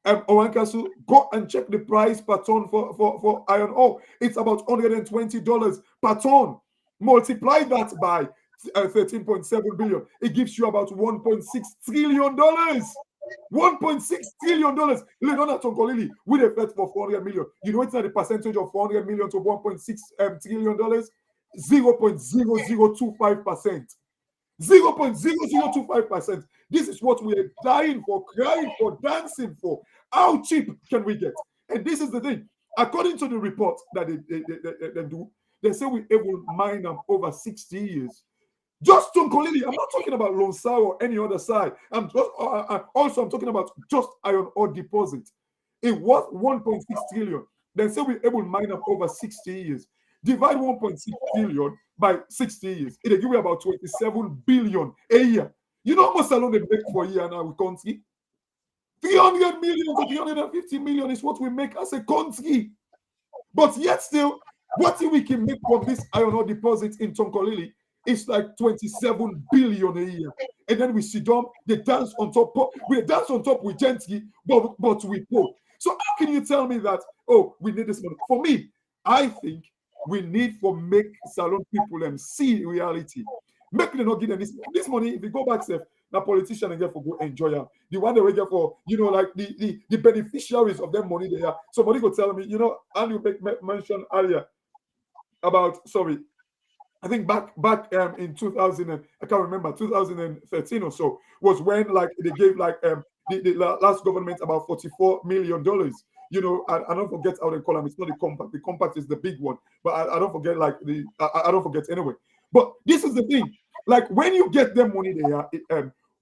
Owankasu, go and check the price per ton for iron ore. It's about $120 per ton. Multiply that by 13.7 billion. It gives you about $1.6 trillion. $1.6 trillion. Leonardo Tonkolili with a bet for 400 million. You know what's the percentage of 400 million to $1.6 trillion? 0.0025%. 0.0025%. This is what we are dying for, crying for, dancing for. How cheap can we get? And this is the thing. According to the report that they do, they say we able mine them over 60 years. Just Tonkolili. I'm not talking about Lonsa or any other side. I'm just I'm talking about just iron ore deposit. It was 1.6 trillion. They say we able mine them over 60 years. Divide 1.6 trillion by 60 years. It'll give you about 27 billion a year. You know how much alone they make for a year now with country? 300 million to 350 million is what we make as a country. But yet still, what we can make from this iron ore deposit in Tonkolili is like 27 billion a year. And then we sit down, they dance on top. We dance on top with gently, but we pull. So how can you tell me that, oh, we need this money? For me, I think we need for make Salon people see reality. Make them not give them this money. If you go back, say, the politician and get for go enjoy it. The one that we get for, like the beneficiaries of their money there. Somebody go tell me, and you mentioned earlier about, sorry, I think back in 2000, I can't remember, 2013 or so, was when like they gave like the last government about $44 million. I don't forget how they call them. It's not the compact. The compact is the big one, but I don't forget like I don't forget anyway. But this is the thing. Like when you get them money there,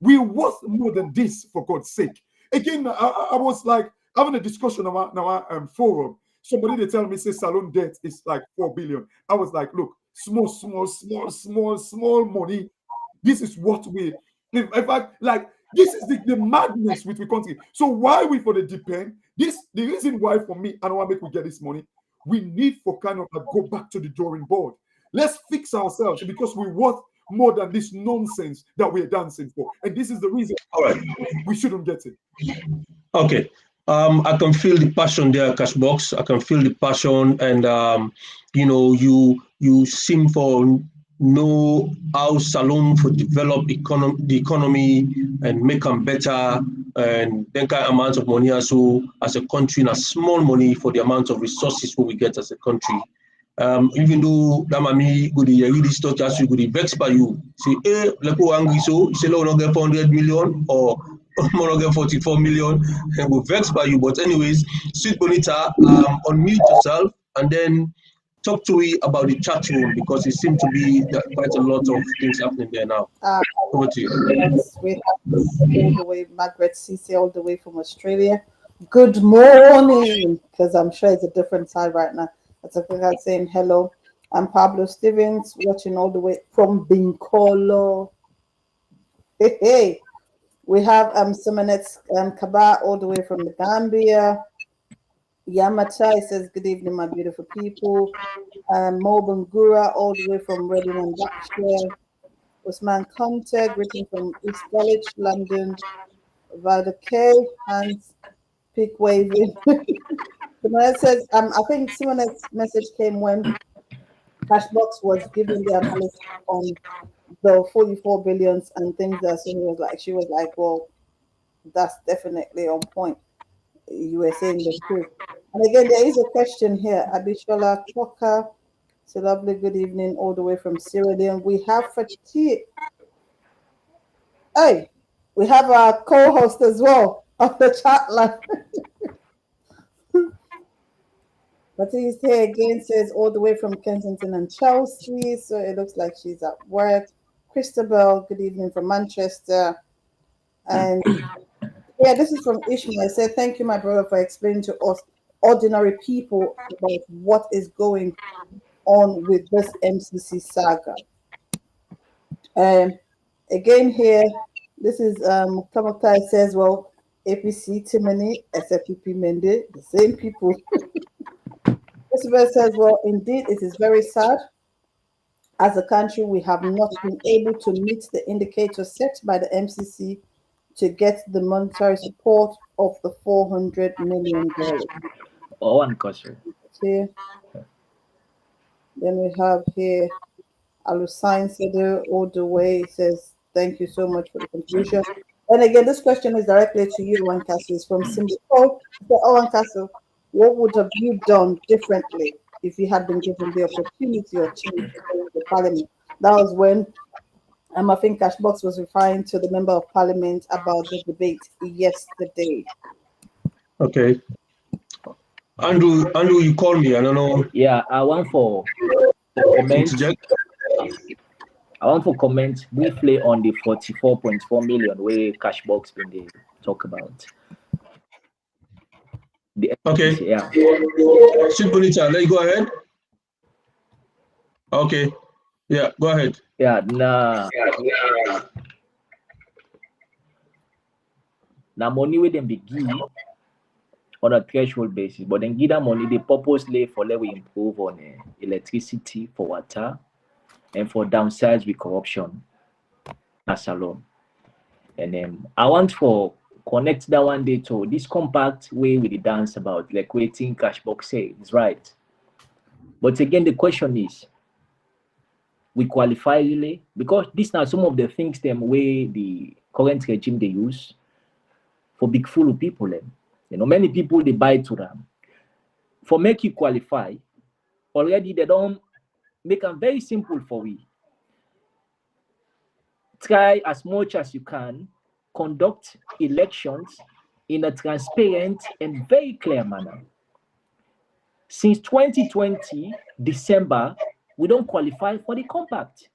we worth more than this, for God's sake. Again, I was like having a discussion on our forum. Somebody they tell me say Salon debt is like 4 billion. I was like, look, small money. This is what we, in fact, like this is the madness with the country. So why we for the depend? The reason why for me, I don't want to make we get this money. We need for kind of like go back to the drawing board. Let's fix ourselves because we worth more than this nonsense that we're dancing for. And this is the reason we shouldn't get it. Okay. I can feel the passion there, CASHBOX. I can feel the passion, and you seem for know how Salon for develop the economy and make them better, and then kind of amount of money also as a country, and a small money for the amount of resources we get as a country. Even though that mommy go the really stuck as you go the vex by you. Say, like who angry so you say no, not get 400 million or more get 44 million and go vex by you. But anyways, Sweet Bonita, unmute yourself and then talk to me about the chat room because it seems to be quite a lot of things happening there now. Over to you. We have all the way, Margaret CC, all the way from Australia. Good morning, because I'm sure it's a different side right now. That's a guy saying hello. I'm Pablo Stevens, watching all the way from Binkolo. Hey. We have Simonet Kaba all the way from the Gambia. Yamata says, good evening, my beautiful people. Mo Bangura all the way from Reading and Berkshire. Usman Conte, greeting from East College, London. Vida K, hands, pick waving. Simonet says, I think Simonet's message came when CASHBOX was giving the analyst on the 44 billions and things that she was like, well, that's definitely on point. You were saying the truth. And again, there is a question here. Abishola Choka It's a lovely good evening all the way from Sierra Leone. We have Fatih. Hey, we have our co-host as well of the chat line. Fatih is here again, says all the way from Kensington and Chelsea. So it looks like she's at work. Christabel, good evening from Manchester. And yeah, this is from Ishmael. I said, thank you, my brother, for explaining to us ordinary people about what is going on with this MCC saga. Again here, this is Kamaktai says, well, APC, Timony, SLPP, Mende, the same people. Elizabeth says, well, indeed, it is very sad. As a country, we have not been able to meet the indicators set by the MCC to get the monetary support of the $400 million. Oh, one question. Here. Then we have here Alusain Sede all the way says, thank you so much for the contribution. And again, this question is directly to you, Wankasi. It's from Simba. Oh, Wankasi, what would have you done differently if you had been given the opportunity or chance to go to the parliament? That was when I think CASHBOX was referring to the member of parliament about the debate yesterday. Okay. Andrew, you called me. I don't know. Yeah, I want for comment. I want to comment briefly on the 44.4 million where CASHBOX when they talk about. Okay. Yeah. Bonita, let you go ahead. Okay. Yeah, go ahead. Yeah, now money with them be give on a threshold basis, but then give that money the purposely for let we improve on electricity, for water, and for downsides with corruption as alone. And then I want for connect that one day to this compact way with the dance about like waiting CASHBOX say is right. But again, the question is, we qualify really? Because these are some of the things them way the current regime they use for big full of people. You know, many people they buy to them. For make you qualify, already they don't make them very simple for we. Try as much as you can, conduct elections in a transparent and very clear manner. Since 2020, December, we don't qualify for the compact.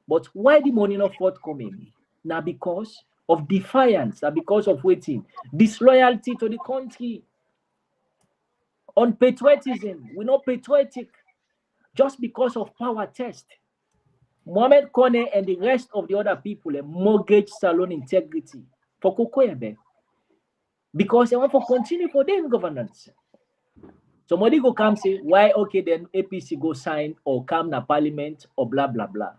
But why the money not forthcoming? Now because of defiance, now because of waiting, disloyalty to the country, unpatriotism, we're not patriotic, just because of power test. Mohamed Kone and the rest of the other people mortgage salon integrity for Kokoebe because they want to continue for their governance. Somebody go come say, why okay then APC go sign or come na parliament or blah blah blah.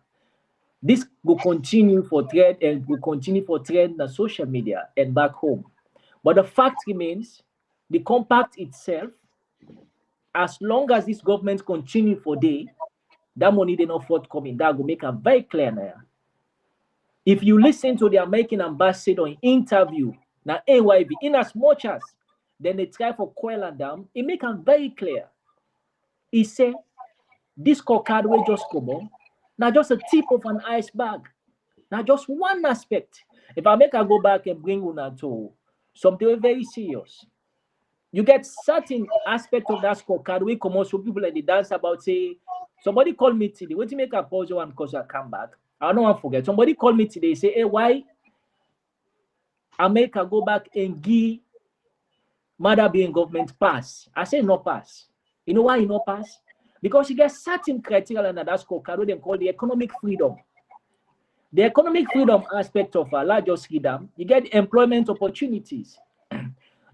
This will continue for trend and will continue for trend na social media and back home. But the fact remains, the compact itself, as long as this government continue for day, that money they not forthcoming. That will make it very clear now. If you listen to the American ambassador in interview, now AYB, in as much as then they try for Kuala Dam, it make it very clear. He say this card will just come on. Now just a tip of an iceberg. Now just one aspect. If I make her go back and bring una to something very serious, you get certain aspect of that scorecard we come out so people like the dance about say somebody called me today. What to make a pause one because I come back? I don't want to forget. Somebody called me today, say, hey, why America go back and give mother being government pass? I say no pass. You know why you no pass? Because you get certain criteria under that scorecard what they call the economic freedom. The economic freedom aspect of a largest freedom, you get employment opportunities.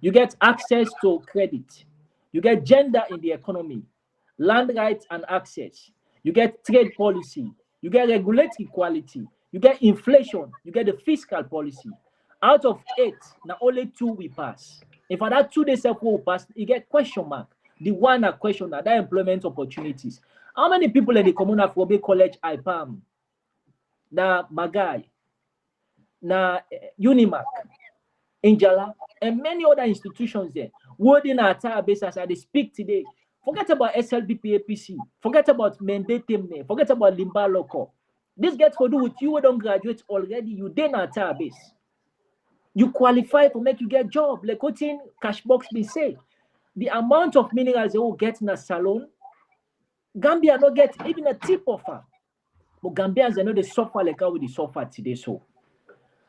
You get access to credit. You get gender in the economy, land rights and access. You get trade policy. You get regulatory quality. You get inflation. You get the fiscal policy. Out of 8, now only 2 we pass. If that 2 days will pass, you get question mark. The one a question that employment opportunities. How many people in the communal Afrobe College IPAM, na Magai, na Unimac, Injala, and many other institutions there, wording our entire base as they speak today, Forget about SLPP APC. Forget about Mende Temne. Forget about Limba Loco. This gets to do with you who don't graduate already. You then at our base. You qualify to make you get job. Like what in CASHBOX been say. The amount of minerals they will get in a salon, Gambia not get even a tip of her. But Gambians they know they suffer like how they suffer today. So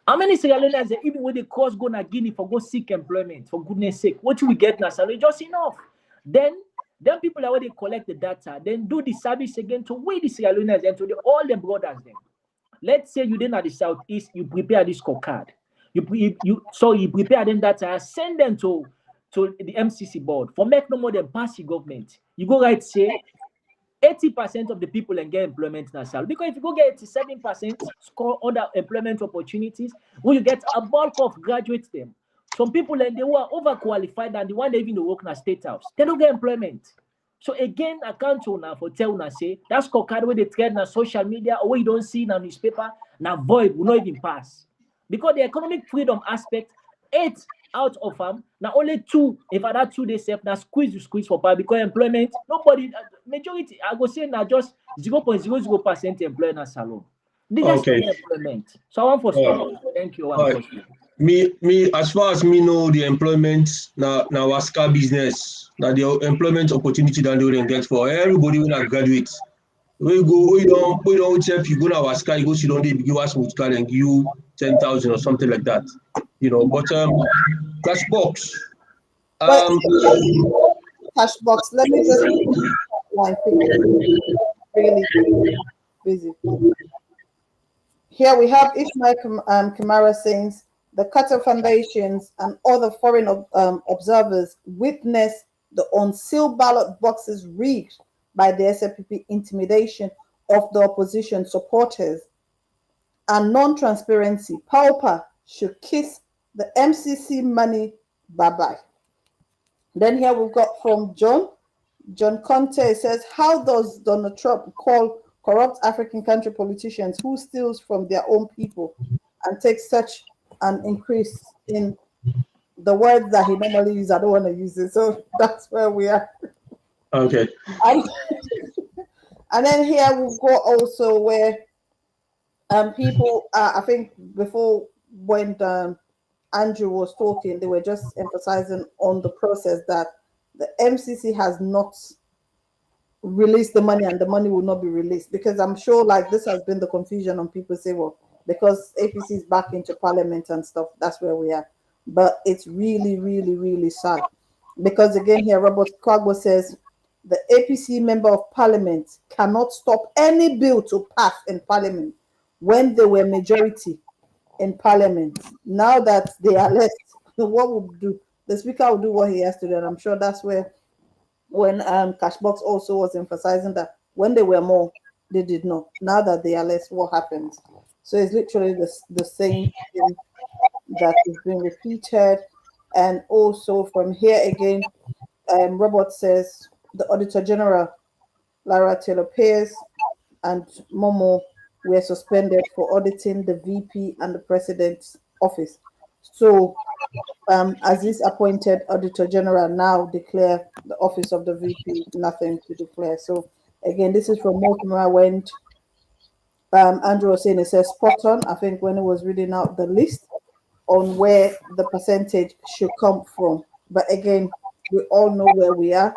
how many Sierra Leoneans even when they cross go to Guinea for go seek employment, for goodness sake, what we get in a salon just enough. Then people are where they collect the data, then do the service again to where the Sierra Leoneans and to all the brothers then. Let's say you then at the southeast, you prepare this scorecard. You prepare them data, send them to the MCC board for make no more than pass the government. You go right say 80% of the people and get employment in Nassau. Because if you go get 87% score other employment opportunities, will you get a bulk of graduates them. Some people and they were overqualified and the one they even work in a state house, they don't get employment. So again, I can't now for tell una say that's scorecard where they trade on social media or where you don't see in a newspaper, now void will not even pass. Because the economic freedom aspect, 8 out of them, now only 2, if I that 2 days safe, now squeeze for power because employment, nobody, majority, I go say now just 0.00% employed in a salon. They just Okay. employment. So I want for stop. Thank you. Me, as far as me know, the employment now Waska business, now the employment opportunity that they will get for everybody when I graduate. We don't check you go now Waska, you go sit down there, give us Mutka and give you 10,000 or something like that. You know, but CASHBOX. CASHBOX, let me just line really busy. Here we have Ishmael Kamara saying the Qatar foundations and other foreign observers witnessed the unsealed ballot boxes rigged by the SLPP intimidation of the opposition supporters and non-transparency. Pauper should kiss the MCC money bye-bye. Then here we've got from John Conte says, how does Donald Trump call corrupt African country politicians who steals from their own people and takes such an increase in the words that he normally uses? I don't want to use it. So that's where we are. Okay. And then here we've got also where people, I think before when Andrew was talking, they were just emphasizing on the process that the MCC has not released the money and the money will not be released, because I'm sure like this has been the confusion on people say, well, because APC is back into parliament and stuff, that's where we are. But it's really, really, really sad, because again here Robert Kwagbo says the APC member of parliament cannot stop any bill to pass in parliament when they were majority in parliament. Now that they are less, what will do? The speaker will do what he has to do, and I'm sure that's where when CASHBOX also was emphasizing that when they were more, they did not. Now that they are less, what happens? So it's literally the same thing that is being repeated. And also from here again, Robert says the Auditor General, Lara Taylor Pierce and Momo were suspended for auditing the VP and the President's office. So Aziz appointed Auditor General now declare the office of the VP nothing to declare. So again, this is from Mortimer when Andrew was saying it says spot on, I think, when he was reading out the list on where the percentage should come from. But again, we all know where we are.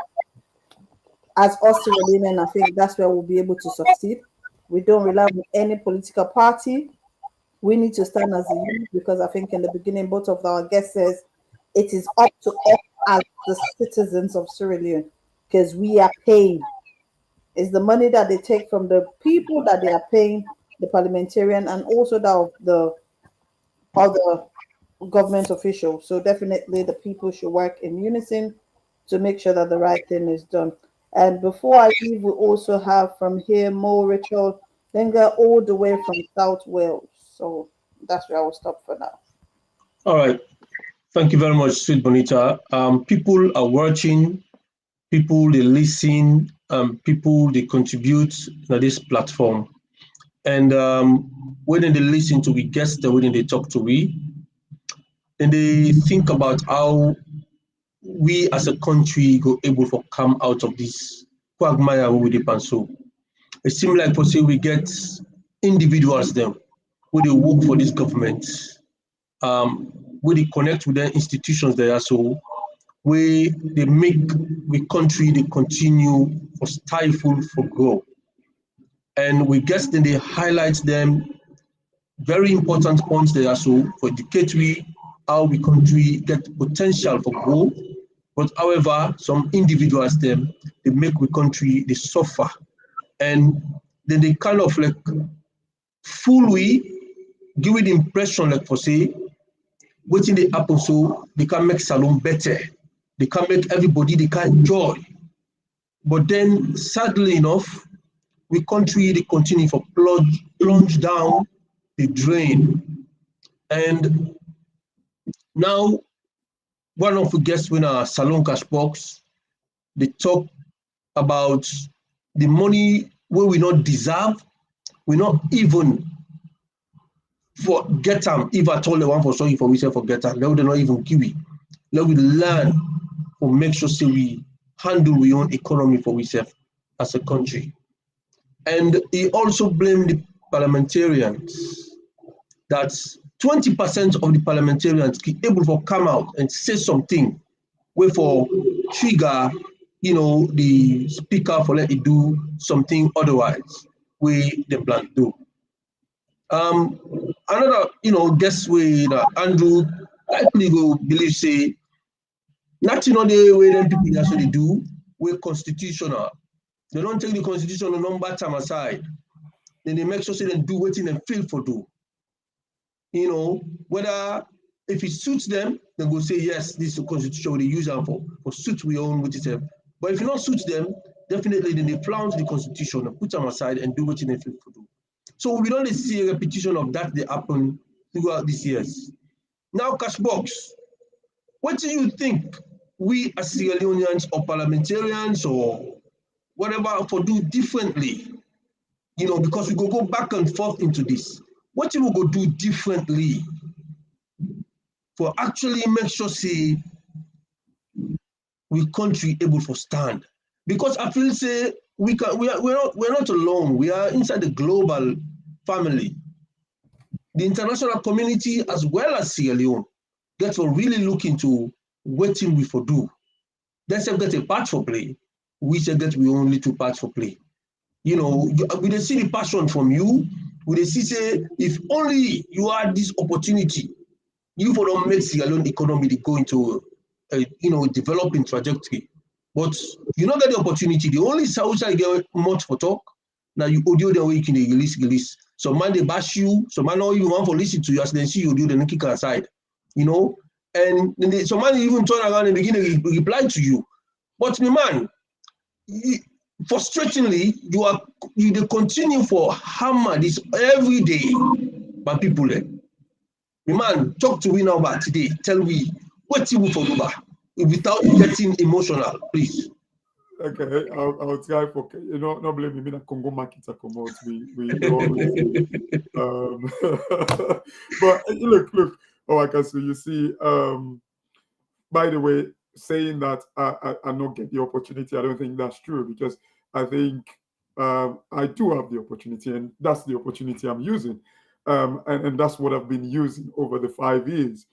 As Australian, I think that's where we'll be able to succeed. We don't rely on any political party. We need to stand as a unit, because I think in the beginning, both of our guests says it is up to us as the citizens of Sierra Leone, because we are paying. It's the money that they take from the people that they are paying, the parliamentarian, and also that of the other government officials. So definitely the people should work in unison to make sure that the right thing is done. And before I leave, we also have from here Mo Rachel Denga all the way from South Wales. So that's where I will stop for now. All right. Thank you very much, Sweet Bonita. People are watching, people they listen, people they contribute to this platform. And when they listen to we guests, when they talk to we, then they think about how we as a country go able to come out of this quagmire with the panso. It seems like for say we get individuals them who they work for this government, where they connect with their institutions there, so where they make the country they continue for stifle for grow. And we guess then they highlight them very important points there so for educate we how we country get potential for growth. But however, some individuals them they make we country they suffer. And then they kind of like fool we, give it the impression like for say, waiting they happen so they can make salon better. They can make everybody they can enjoy. But then sadly enough, we country they continue for plunge down the drain. And now one of the guests in our salon CASHBOX, they talk about the money where we not deserve, we not even forget them if at all they want for sorry for we say forget them. Let we not even give it. Let we learn or make sure say we handle we own economy for ourselves as a country. And he also blamed the parliamentarians that 20% of the parliamentarians be able to come out and say something where for trigger, the speaker for let it do something otherwise, we the plan do. Another, guess we Andrew likely will believe say nothing on the way them people that's what they do, we're constitutional. They don't take the constitutional number time aside. Then they make sure say they do what in them feel for do. Whether if it suits them, they go say yes, this is the constitution they use them for suit we own with it. But if it not suits them, definitely then they flounce the constitution and put them aside and do what in them feel for do. So we don't see a repetition of that they happen throughout these years. Now, CASHBOX, what do you think we as Sierra Leoneans or parliamentarians or whatever for do differently? Because we go back and forth into this. What you will go do differently for actually make sure say we country able to stand? Because I feel say we're not alone. We are inside the global family. The international community as well as Sierra Leone get to really look into what we for do. They say get a part for play. We say that we only two parts for play. We dey see the passion from you. We dey see say if only you had this opportunity, you for don't make Sierra Leone economy to go into a developing trajectory. But you don't get the opportunity. The only South side get much for talk. Now you audio the way you can release. Some man they bash you, some man not even want to listen to you as they see you audio then kick aside. And then some man even turn around and begin to reply to you. But my man, frustratingly, they continue for hammer this every day by people there. My man, talk to me now about today. Tell me what you will for Uber without getting emotional, please. Okay, I'll try for not blame me. That Congo markets are come out. We always. But look. Oh, I can see. You see. By the way, saying that I not get the opportunity, I don't think that's true because I think I do have the opportunity, and that's the opportunity I'm using, and that's what I've been using over the 5 years.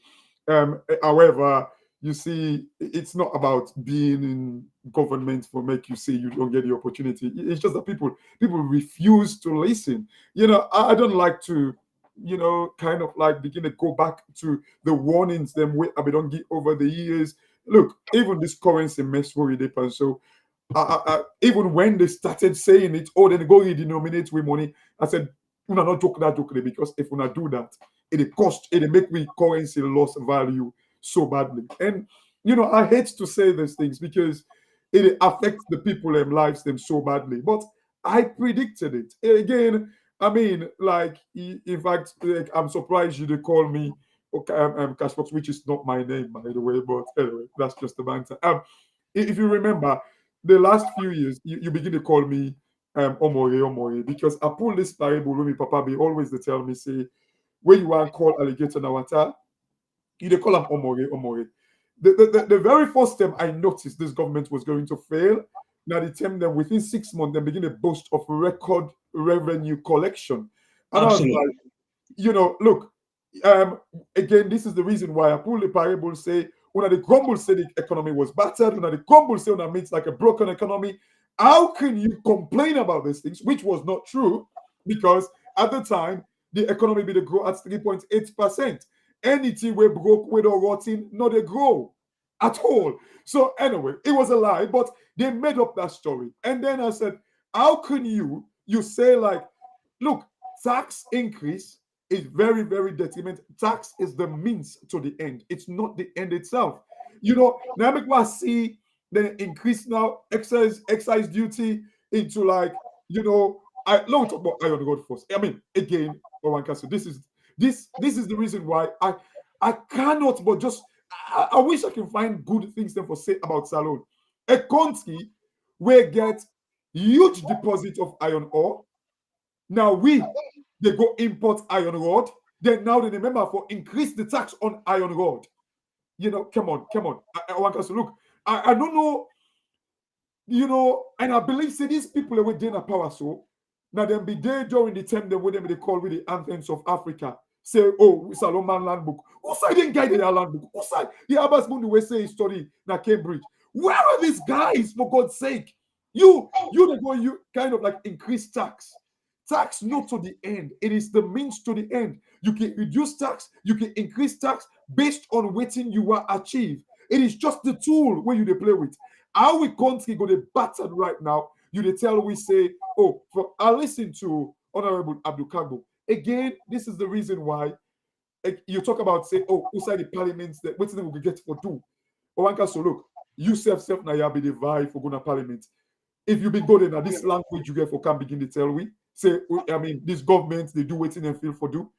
However, you see, it's not about being in government for make you say you don't get the opportunity. It's just that people refuse to listen. I don't like to, kind of like begin to go back to the warnings them I don't get over the years. Look, even this currency mess where we did, and so even when they started saying it, then go denominate with money, I said, "Una not joke that joke because if una do that, it make me currency loss value so badly." And I hate to say these things because it affects the people and lives them so badly. But I predicted it. Again, I mean, like, in fact, like, I'm surprised you did call me CASHBOX, which is not my name, by the way. But anyway, that's just the banter. If you remember, the last few years, you begin to call me Omore, because I pull this parable with me, Papa be always they tell me, say, when you want to call alligator Nawata, you they call him Omore. The very first time I noticed this government was going to fail, now the time then within 6 months, they begin a boast of record revenue collection. And Absolutely. I was like, look, again, this is the reason why I pull the parable say, when the grumble say the economy was battered, when the grumble say when I meet like a broken economy, how can you complain about these things, which was not true, because at the time, the economy be the grow at 3.8%. Anything we broke with or rotting, not they grow at all. So anyway, it was a lie, but they made up that story. And then I said, how can you say like, look, tax increase is very, very detrimental. Tax is the means to the end. It's not the end itself. Now I see the increase now excise duty into like, let me talk about iron road first. I mean, again, Owankasi, this is the reason why I cannot, but just I wish I can find good things then for say about Salone. A country where get huge deposit of iron ore. Now they go import iron rod. Then now they remember for increase the tax on iron rod. Come on. I want us to look. I don't know, and I believe say these people are within a power so now them be there during the time they call with the anthems of Africa. Say, oh, it's a Roman land book. Who side didn't guide their land book? Who side the Abbas Mundu we say history na Cambridge? Where are these guys, for God's sake? You kind of like increase tax. Tax not to the end. It is the means to the end. You can reduce tax, you can increase tax based on what you will achieve. It is just the tool where you they play with. How we country go to battered right now, they tell we say, I listen to Honorable Abdul Kagbo. Again, this is the reason why you talk about say, outside the parliaments, that what we get for do. So look, you self now you be the vibe for going to parliament. If you be good in this language you get for can begin to tell we say, I mean, these governments they do waiting and feel for do.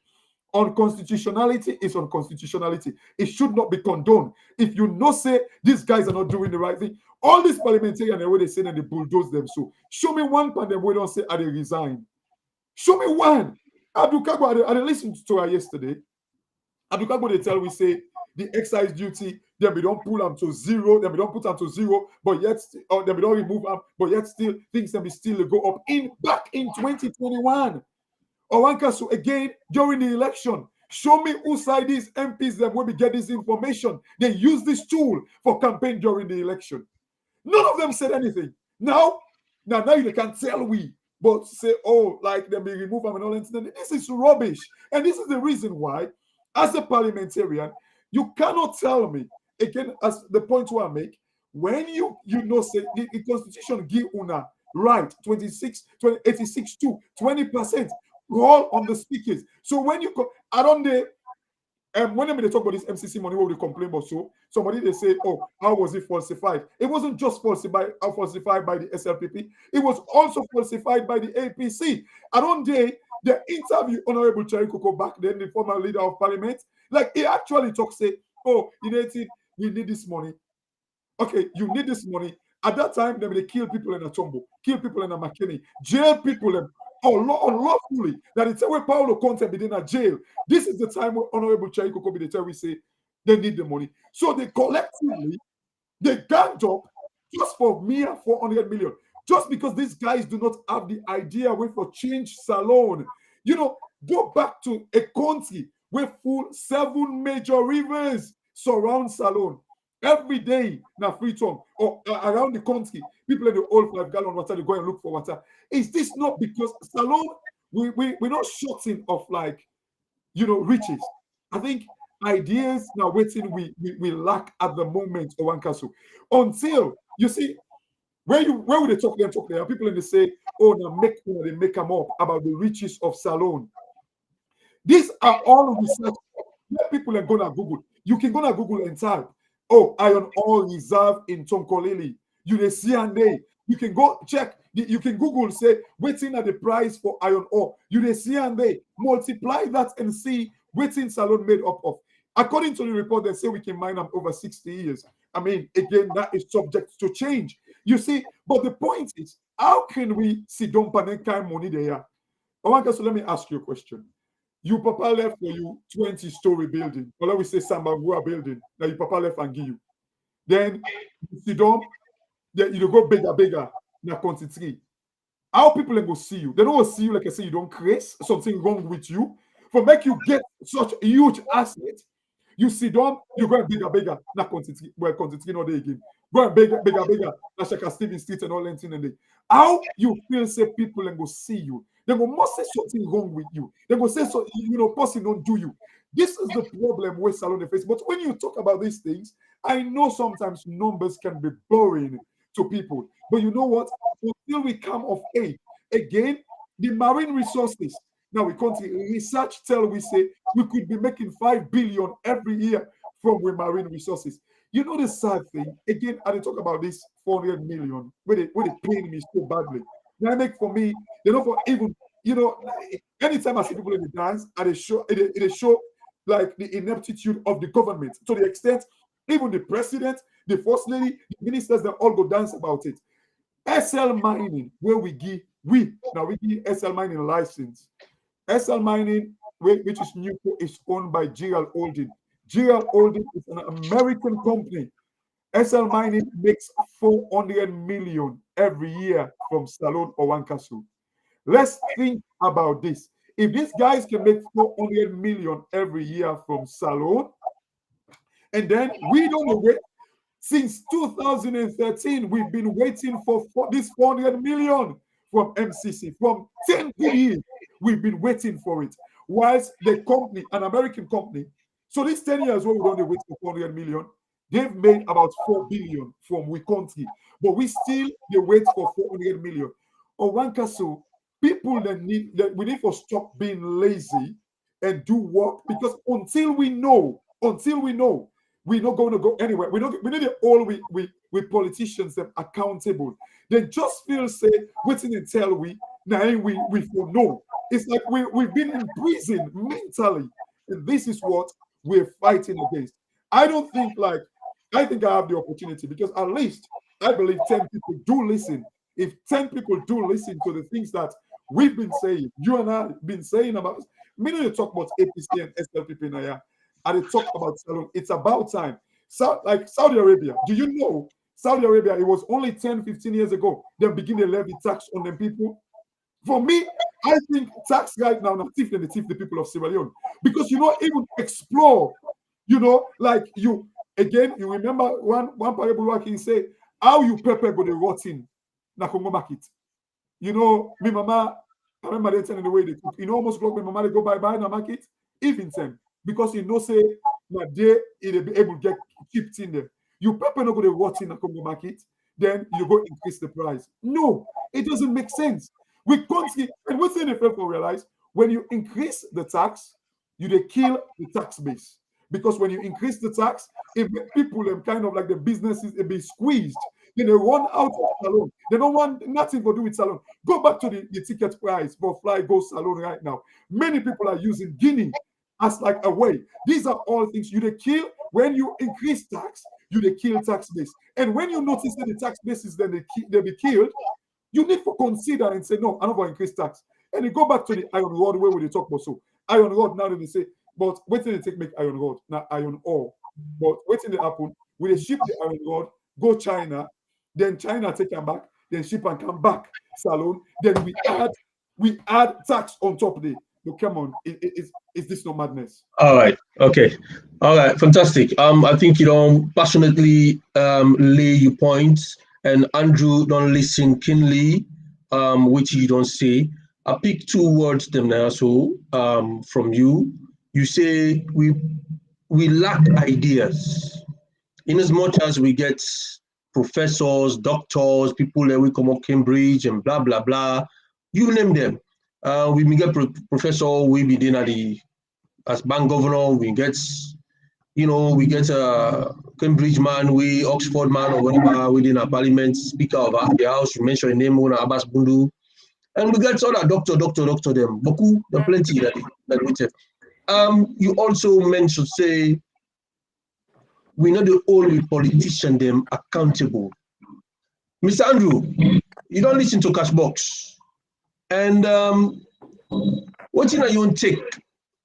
Unconstitutionality is unconstitutionality. It should not be condoned. If you say these guys are not doing the right thing, all these parliamentarians the way they say that they bulldoze them. So show me one part them we don't say they resign. Show me one. Abdul Kagbo, I listened to her yesterday. Abdul Kagbo they tell we say the excise duty, then we don't pull them to zero, then we don't put them to zero, but yet then we don't remove them, but yet still things can be still go up back in 2021. So again, during the election, show me who side these MPs that will be get this information. They use this tool for campaign during the election. None of them said anything. Now they can tell we, but say, like they may remove them and all that. This is rubbish. And this is the reason why, as a parliamentarian, you cannot tell me, again, as the point I make, when you say the Constitution give una right 86 to 20%. All on the speakers. So when you I don't when they talk about this MCC money, what they complain about, so somebody they say, how was it falsified? It wasn't just falsified by the SLPP, it was also falsified by the APC. I don't the interview Honorable Cherry Coco back then, the former leader of parliament, like he actually talks say, we need this money. Okay, you need this money. At that time, they kill people in a Tombo, kill people in a McKinney, jail people unlawfully. That it's where Paulo Conte be in a jail. This is the time where Honorable Chai Koko be the tell we say they need the money. So they collectively they ganged up just for mere 400 million. Just because these guys do not have the idea where for change Salone. Go back to a country where full 7 major rivers surround Salone. Every day now free tongue or around the country, people in the old 5-gallon water, they go and look for water. Is this not because Salone, we're not shorting of like, riches? I think ideas now waiting we lack at the moment, Owankasu. Until you see where would they talk there? People in the say, they make them up about the riches of Salone. These are all research. Where people are gonna Google. You can go to Google and type, iron ore reserve in Tonkolili. You see and they. You can go check. You can Google say waiting at the price for iron ore. You see and they multiply that and see waiting Salone made up of. According to the report, they say we can mine them over 60 years. I mean, again, that is subject to change. You see, but the point is, how can we see don't panic money there? So let me ask you a question. You papa left for you 20-story building, or let we say Sambagua building. Now you papa left and give you. then you sit down, then you go bigger, na country 3. How people go see you? They don't see you like I say you don't create something wrong with you. For make you get such a huge asset, you sit down, you go bigger, na country 3, well, country 3 not there again. Go bigger, na Shaka Stephen Street and all that thing and how you feel say people and go see you? They go must say something wrong with you. They go say so, person don't do you. This is the problem with Salon face. But when you talk about these things, I know sometimes numbers can be boring to people. But you know what? Until we come of age, again, the marine resources. Now we continue research tell we say we could be making 5 billion every year from the marine resources. You know the sad thing, again, I talk about this 400 million, where they paying me so badly. Now make for me, for even, anytime I see people in the dance, and they show like the ineptitude of the government to the extent even the president, the first lady, the ministers, they all go dance about it. SL Mining, where we give SL Mining license. SL Mining, which is new, is owned by GL Holding. GL Holding is an American company. SL Mining makes 400 million every year from Salone or Wankasu. Let's think about this. If these guys can make 400 million every year from Salone, and then we don't wait. Since 2013, we've been waiting for this 400 million from MCC. From 10 years, we've been waiting for it. Whilst the company, an American company, so these 10 years where we don't wait for 400 million, they've made about 4 billion from we country. But we still they wait for 400 million. On Wankasu, people we need to stop being lazy and do work, because until we know, we're not going to go anywhere. We need it all we politicians them accountable. They just feel say waiting until we for no. It's like we've been in prison mentally, and this is what we're fighting against. I think I have the opportunity, because at least I believe 10 people do listen. If 10 people do listen to the things that we've been saying, you and I have been saying about, we need to talk about APC and SLPP now. And they talk about Salon. It's about time. So, like Saudi Arabia, do you know Saudi Arabia, it was only 10, 15 years ago, they begin to levy tax on them people. For me, I think tax right now, not thief the people of Sierra Leone. Because even explore, like you remember one parable where he say, how you pepper go to rotting na Congo market. Me mama, I remember they telling the way they cook. Almost like my mama they go buy in the market, even them. Because say my day it be able to get chipped in there. You pepper not go to rot in the Congo market, then you go increase the price. No, it doesn't make sense. We can't see, and what's in the people realize when you increase the tax, they kill the tax base. Because when you increase the tax, it makes people kind of like the businesses be squeezed. Then they run out of Salon. They don't want nothing to do with Salon. Go back to the ticket price for Fly Go Salon right now. Many people are using Guinea as like a way. These are all things you kill. When you increase tax, you kill tax base. And when you notice that the tax bases then they be killed, you need to consider and say, no, I'm not going to increase tax. And you go back to the iron rod where we talk about. So iron rod now they say, but wait till they take make iron rod, not iron ore. But wait till they happen, we they ship the iron rod, go China, then China take them back, then ship and come back Salon. Then we add tax on top of it. But come on, is this no madness? All right. Okay. All right. Fantastic. I think passionately lay your points, and Andrew don't listen keenly, which you don't say. I pick 2 words them now. So from you, you say we lack ideas. In as much as we get professors, doctors, people that we come up Cambridge and blah blah blah, you name them. We may get professor, we be in as bank governor, we get a Cambridge man, we Oxford man or whatever within our parliament, speaker of the house, you mention a name, Abbas Bundu, and we get all that doctor them. Boku, the plenty that we take. You also mentioned say we know the only politician them accountable. Mr. Andrew, you don't listen to CASHBOX. And what you want take?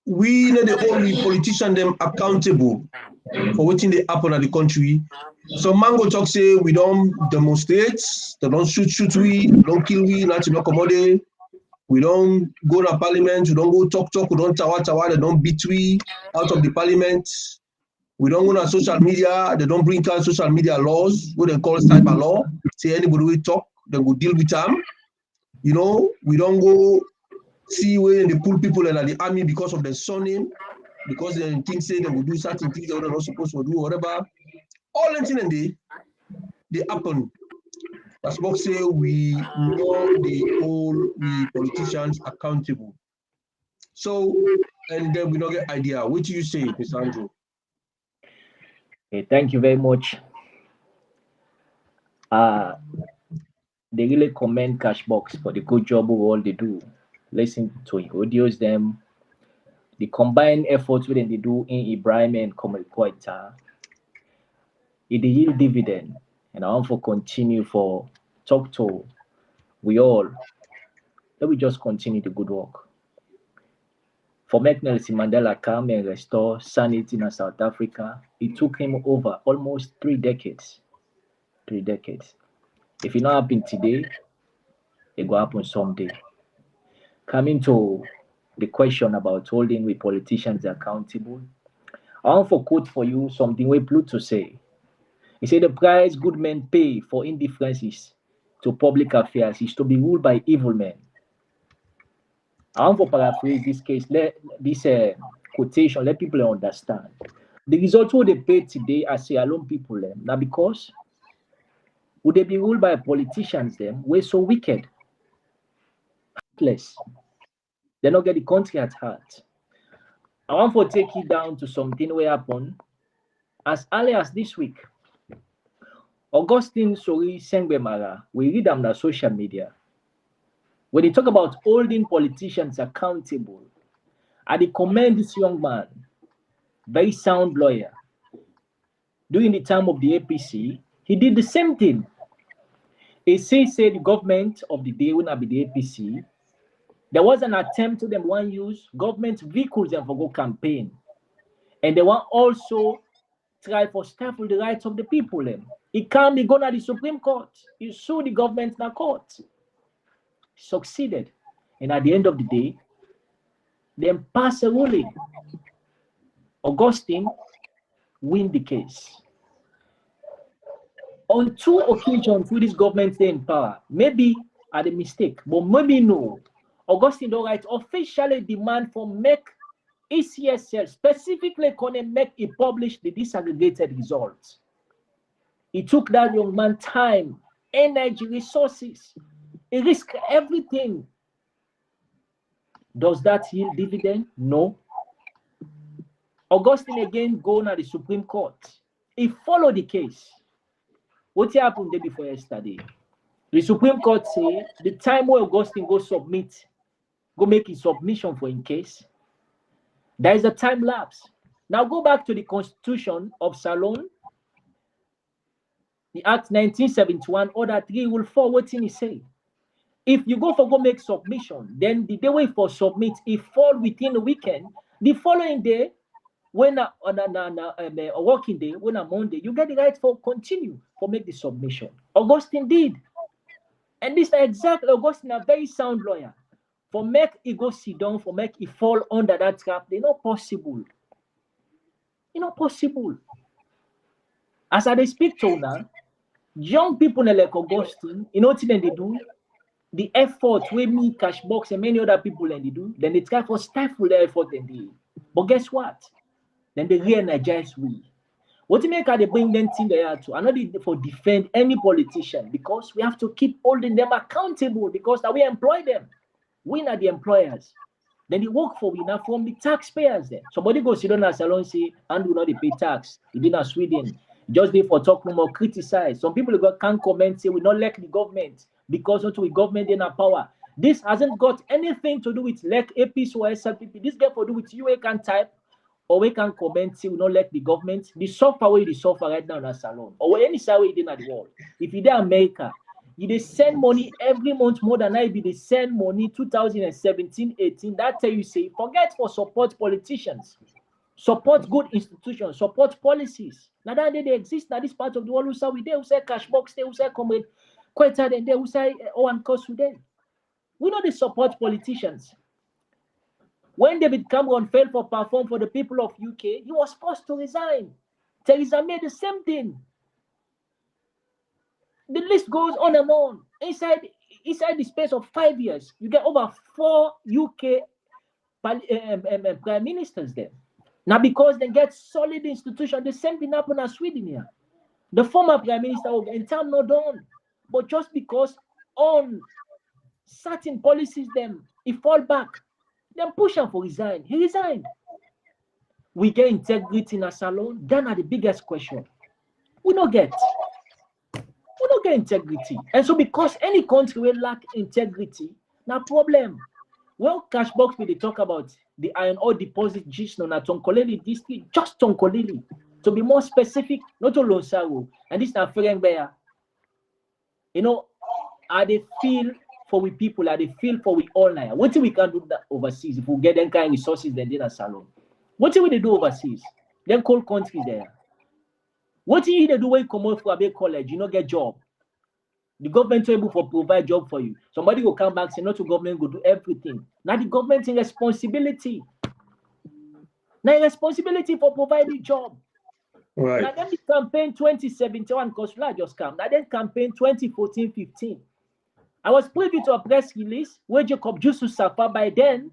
We know the only politician them accountable for what they happen at the country. So Mango talk say we don't demonstrate, they don't shoot we don't kill we, not to accommodate. We don't go to parliament, we don't go talk, we don't tawa, they don't beat we out of the parliament. We don't go on social media, they don't bring out social media laws, what they call cyber law. Say anybody we talk, they go deal with them. You know, we don't go see where they pull people in the army because of their surname, because they think say they will do certain things they're not supposed to do, whatever. All them things they happen. CASHBOX say we know the whole we politicians accountable. So, and then we don't get idea. What do you say, Mr. Andrew? Okay, thank you very much. They really commend CASHBOX for the good job of all they do. Listen to audios them. The combined efforts within they do in Ibrahim and Comrade Poita, it yield dividend. And I want to continue for talk to we all. Let we just continue the good work. For make Nelson Mandela come and restore sanity in South Africa, it took him over almost 3 decades. 3 decades. If it not happen today, it will happen someday. Coming to the question about holding we politicians accountable, I want to quote for you something where Pluto say. He said the price good men pay for indifferences to public affairs is to be ruled by evil men. I want to paraphrase this case, this quotation, let people understand. The result what they pay today as say alone people now because would they be ruled by politicians them we're so wicked, heartless. They don't get the country at heart. I want to take you down to something where happened as early as this week. Augustine Sori Sengbemara, we read on the social media. When they talk about holding politicians accountable, I commend this young man, very sound lawyer. During the time of the APC, he did the same thing. He said the government of the day will not be the APC. There was an attempt to them one use government vehicles and for go campaign. And they want also try for stifle the rights of the people. He can't be going to the Supreme Court. He sued the government in the court. Succeeded. And at the end of the day, then pass a ruling. Augustine win the case. On 2 occasions with this government stay in power, maybe at a mistake, but maybe no. Augustine don't right officially demand for make ECSL specifically can make it publish the disaggregated results. It took that young man time, energy, resources. He risked everything. Does that yield dividend? No. Augustine again go to the Supreme Court. He followed the case. What happened day before yesterday? The Supreme Court say the time where Augustine go make his submission for in case, there is a time lapse. Now go back to the Constitution of Salon, the Act 1971, Order 3 will forward what he say. If you go make submission, then the day wait for submit, if fall within the weekend, the following day, when a working day, when a Monday, you get the right for continue for make the submission. Augustine did. And this is exactly Augustine, a very sound lawyer. For make it go sit down, for make it fall under that trap, they're not possible. It's not possible. As I speak to now, young people like Augustine, you know what they do? The effort with me, CASHBOX, and many other people and they do, then they try for stifle their effort and they. But guess what? Then they re-energize we. What you make they bring them thing there to? I'm not for defend any politician because we have to keep holding them accountable because we employ them. We are the employers. Then they work for we now from the taxpayers then. Somebody goes, you don't have salon say, and do not pay tax. You did not Sweden. Just there for talk no more, criticize. Some people can't comment, say we not like the government because not we government in our power. This hasn't got anything to do with like APC or SLPP. This got to do with you can type or we can comment, say we not like the government. The software way the software right now in a salon or any side way in the world. If you there America, you they send money every month more than I be they send money 2017, 18. That tell you say forget for support politicians. support good institutions, support policies. Now that they exist now this part of the world, who say we there, who say CASHBOX there, who say comrade Quetta there, who say Owen Kosu there. We know they support politicians. When David Cameron failed for perform for the people of UK, he was forced to resign. Theresa May the same thing. The list goes on and on. Inside the space of 5 years, you get over 4 UK prime ministers there. Now, because they get solid institutions, the same thing happened in Sweden here. The former prime minister in time not done, but just because on certain policies, them he fall back, then push him for resign. He resigned. We get integrity in a salon. Then are the biggest question. We don't get integrity, and so because any country will lack integrity, now problem. Well, CASHBOX we talk about the iron ore deposit just on Tonkolili district, just Tonkolili. To be more specific, not to Lonsaro, and this is not Ferengbea. You know, are they feel for we people, are they feel for we all now? What we can do that overseas if we get them kind of resources then in a salon? What do they do overseas? Them cold countries there. What do you do when you come out for a big college? You don't get job. The government will able to provide job for you. Somebody will come back say, not the government will do everything. Now the government in responsibility. Now responsibility for providing job. Right. Now then the campaign 2071 because I just come. Now then campaign 2014-15. I was privy to a press release where Jacob Jusuf Safa by then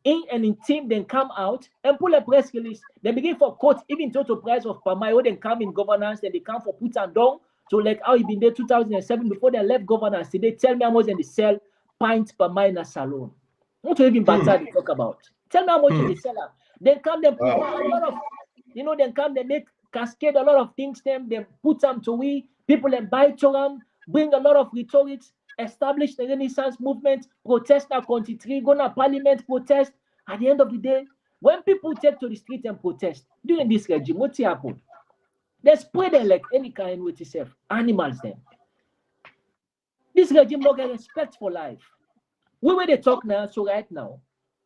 in team then come out and pull a press release. They begin for quote even total price of Pamayo, then come in governance, then they come for put and down. So like how he been there 2007 before they left governance. They tell me how much they sell pints per mile in a salon. Not to even better they talk about. Tell me how much they sell. Then come them put a lot of, then come they make cascade a lot of things. They put them to we people and buy to them, bring a lot of rhetorics, establish the Renaissance movement, protest at country, go to Parliament, protest. At the end of the day, when people take to the street and protest during this regime, what's happened? They spread them like any kind with itself. Animals them. This regime not get respect for life. Where they talk now, so right now,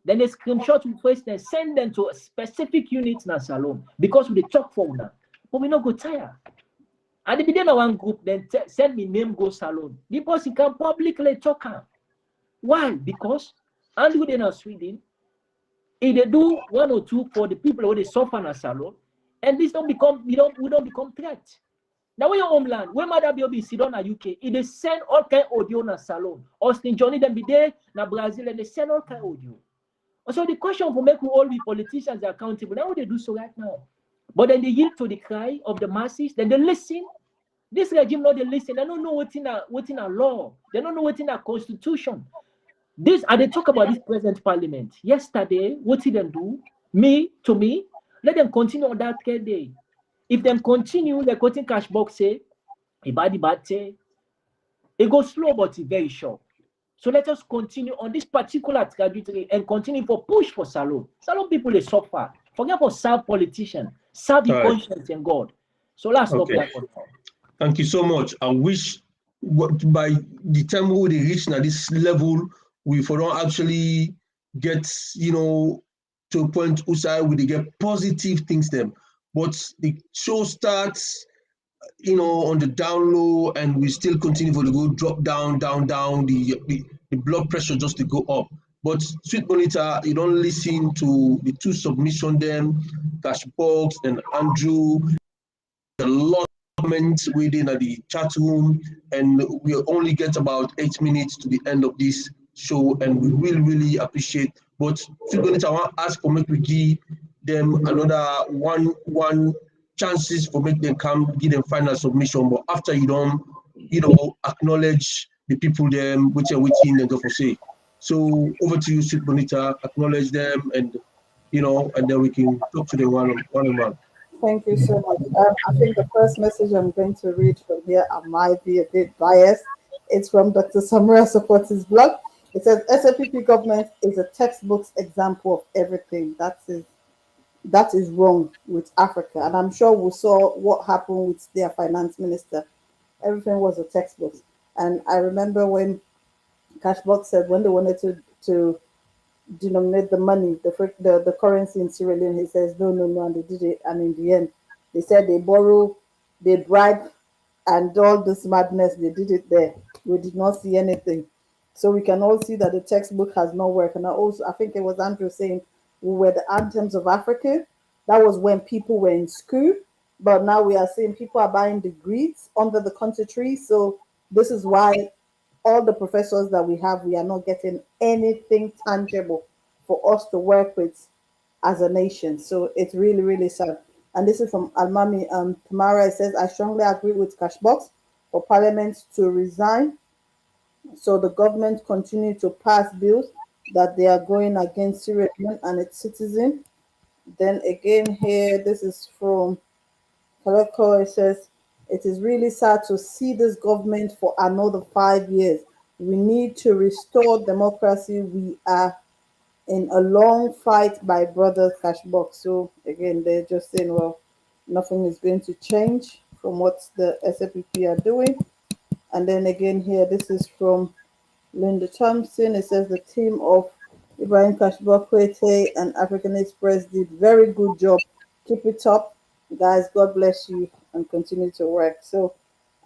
then they screenshot with first and send them to a specific unit in a salon because we talk for now. But we not go tired. At the beginning of one group, then send me name go salon. The person can publicly talk. Why? Because Andrew then in Sweden, if they do 1 or 2 for the people who they suffer in a salon, and this don't become we don't become threat. Now when your homeland, when Mother Biobi sit down in UK, if they send all kind of audio na salon, Austin Johnny them be there na Brazil and they send all kind of audio. So the question for make all the politicians accountable, now they do so right now. But then they yield to the cry of the masses, then they listen. This regime not they listen, they don't know what's in a law, they don't know what's in a constitution. This and they talk about this present parliament. Yesterday, what did they do? To me, let them continue on that third day. If them continue, like what in CASHBOX say, it goes slow, but it's very short. So let us continue on this particular trajectory and continue for push for salon. Salon people they suffer. Forget for serve politicians, serve the conscience and God. So let's stop that for now. Thank you so much. I wish by the time we reach now this level, we for don't actually get to a point where we get positive things them. But the show starts, on the down low, and we still continue for the go drop down, the blood pressure just to go up. But Sweet Bonita, you don't listen to the 2 submission them, CASHBOX and Andrew, a lot of comments within at the chat room, and we'll only get about 8 minutes to the end of this show, and we really appreciate. But Sweet Bonita, I want to ask for make we give them another one chances for make them come give them final submission. But after you don't, acknowledge the people them which are waiting and go for say. So over to you, Sweet Bonita. Acknowledge them, and and then we can talk to them one on one. Thank you so much. I think the first message I'm going to read from here, I might be a bit biased. It's from Dr. Samara Support's blog. It says SLPP government is a textbook example of everything that is wrong with Africa. And I'm sure we saw what happened with their finance minister. Everything was a textbook. And I remember when CASHBOX said when they wanted to denominate the money, the currency in Sierra Leone. He says no, no, no, and they did it. And in the end, they said they borrow, they bribe, and all this madness. They did it there. We did not see anything. So we can all see that the textbook has not worked. And I think it was Andrew saying we were the anthems of Africa. That was when people were in school, but now we are seeing people are buying degrees under the country tree. So this is why all the professors that we have, we are not getting anything tangible for us to work with as a nation. So it's really, really sad. And this is from Almami Kamara. It says, I strongly agree with Cashbox for Parliament to resign so the government continue to pass bills that they are going against Sierra Leone and its citizens. Then again here, this is from Kaleko. It says, it is really sad to see this government for another 5 years. We need to restore democracy. We are in a long fight by Brothers Cashbox. So again, they're just saying, well, nothing is going to change from what the SLPP are doing. And then again here, this is from Linda Thompson. It says the team of Ibrahim Kashbokwete and African Express did very good job. Keep it up, guys. God bless you and continue to work. So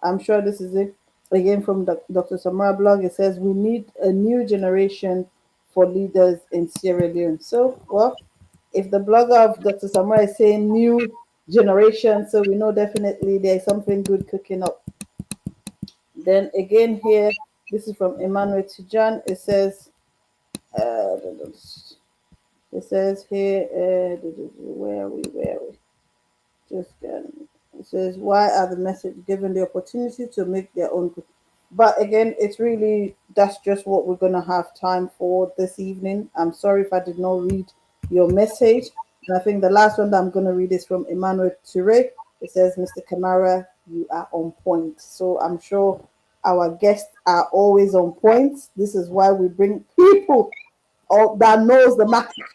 I'm sure this is it. Again from Dr. Samara blog, it says we need a new generation for leaders in Sierra Leone. So, well, if the blogger of Dr. Samara is saying new generation, so we know definitely there's something good cooking up. Then again here, this is from Emmanuel Tijan. It says, here, where are we? Just it says, why are the message given the opportunity to make their own? But again, it's really, that's just what we're going to have time for this evening. I'm sorry if I did not read your message. And I think the last one that I'm going to read is from Emmanuel Ture. It says, Mr. Kamara, you are on point. So I'm sure our guests are always on point. This is why we bring people that knows the market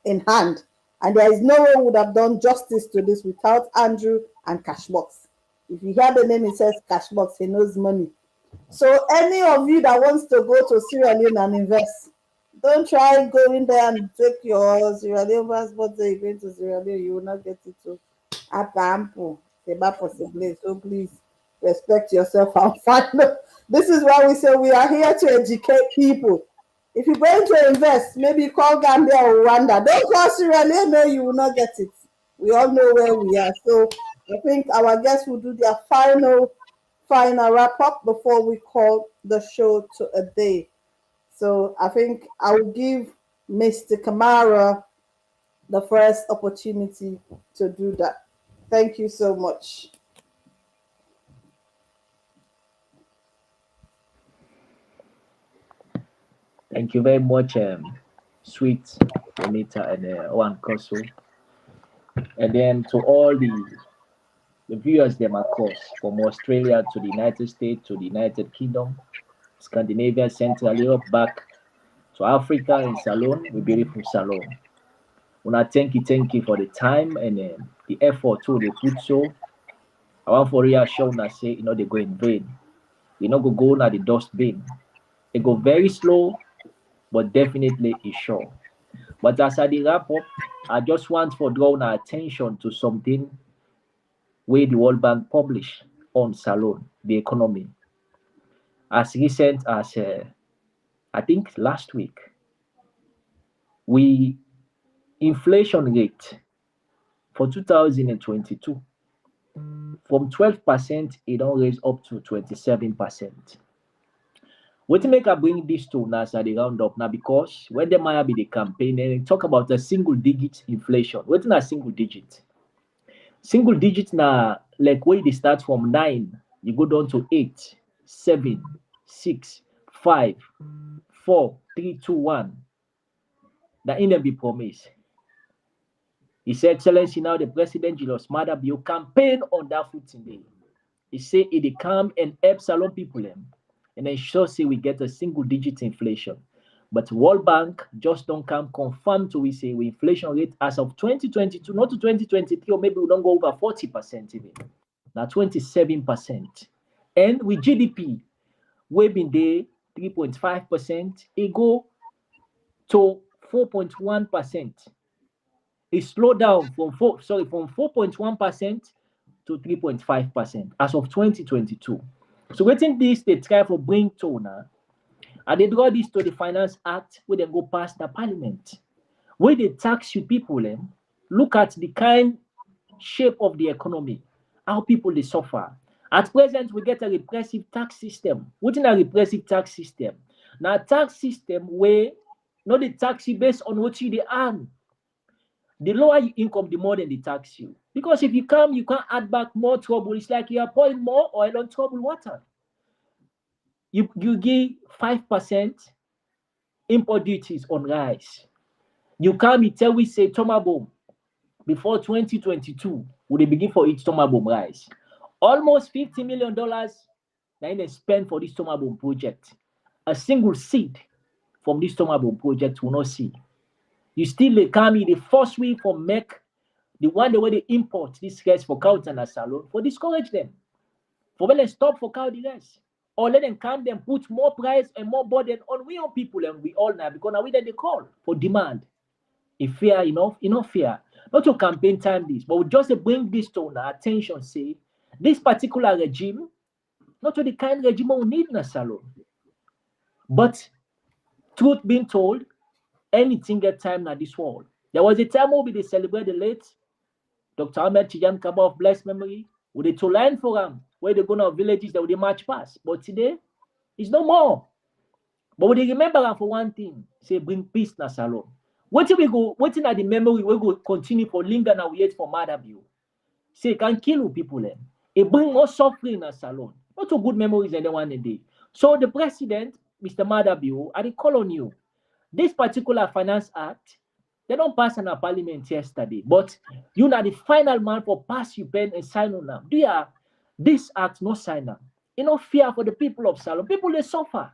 in hand. And there is no one who would have done justice to this without Andrew and Cashbox. If you hear the name, it says Cashbox, he knows money. So any of you that wants to go to Sierra Leone and invest, don't try going there and take your Sierra Leone passport. You're going to Sierra Leone, you will not get it to Apampo. So please respect yourself and find. This is why we say we are here to educate people. If you're going to invest, maybe call Gambia or Rwanda. Don't call Sierra Leone, no, you will not get it. We all know where we are. So I think our guests will do their final wrap up before we call the show to a day. So I think I will give Mr. Kamara the first opportunity to do that. Thank you so much. Thank you very much, Sweet, Anita, and Owen Koso. And then to all the viewers them across, from Australia to the United States to the United Kingdom, Scandinavia, Central Europe, back to Africa and Salon, the beautiful Salon. When I thank you for the time and the effort to they put so. I want for reassure I say, they go in vain. You know, go na the dustbin. It go very slow, but definitely is sure. But as I wrap up, I just want for draw our attention to something where the World Bank published on Salon, the economy. As recent as I think last week, inflation rate for 2022 from 12%, it don't raise up to 27%. What to make I bring this to now as I round up now, because when they might be the campaign and they talk about a single digit inflation. What's not single digit? Single digit now, like where they start from 9, you go down to 8, 7, 6, 5, 4, 3, 2, 1. That in them be promised. His Excellency now the President Julius Maada Bio campaign on that footing day. He say it come and help Salon people them. And then sure say we get a single digit inflation. But World Bank just don't come confirm to we say we inflation rate as of 2022, not to 2023, or maybe we don't go over 40% even. Now 27%. And with GDP, we been there 3.5%, it go to 4.1%. It slowed down from 4.1% to 3.5% as of 2022. So waiting this they try for bring to now, and they draw this to the Finance Act where they go past the Parliament, where they tax you people. Look at the kind shape of the economy, how people they suffer. At present, we get a repressive tax system. Within a repressive tax system, now tax system where not the tax you based on what you they earn. The lower your income, the more than they tax you. Because if you can't add back more trouble. It's like you are pouring more oil on troubled water. You give 5% import duties on rice. You can't tell we say Tomabom before 2022 would they begin for each Tomabom rice. Almost $50 million that they spend for this Tomabom project. A single seed from this Tomabom project will not see. You still they come in the first week for make the one the way they import this rice for cow and a salon for discourage them. For when they stop for cow the rest. Or let them come them put more price and more burden on we on people and we all now because now we then they call for demand. If fear enough fear. Not to campaign time this, but we just bring this to our attention, say this particular regime, not to the kind regime we need in a salon. But truth being told, anything get time in this world. There was a time where they celebrate the late Dr. Ahmed Tijan Kaba of blessed memory with a two-line forum where they go to villages that they march past. But today, it's no more. But we remember for one thing, say bring peace in a salon. Waiting at the memory, we go continue for linger and wait for mother view. Say can kill people then. It bring more suffering in a salon. Not so good memories in the one day. So the president, Mr. Madabiu, I call on you. This particular Finance Act, they don't pass in a parliament yesterday, but you are the final man for pass you pen and sign on them. Do you have this act no sign up? You know, fear for the people of Salon. People they suffer.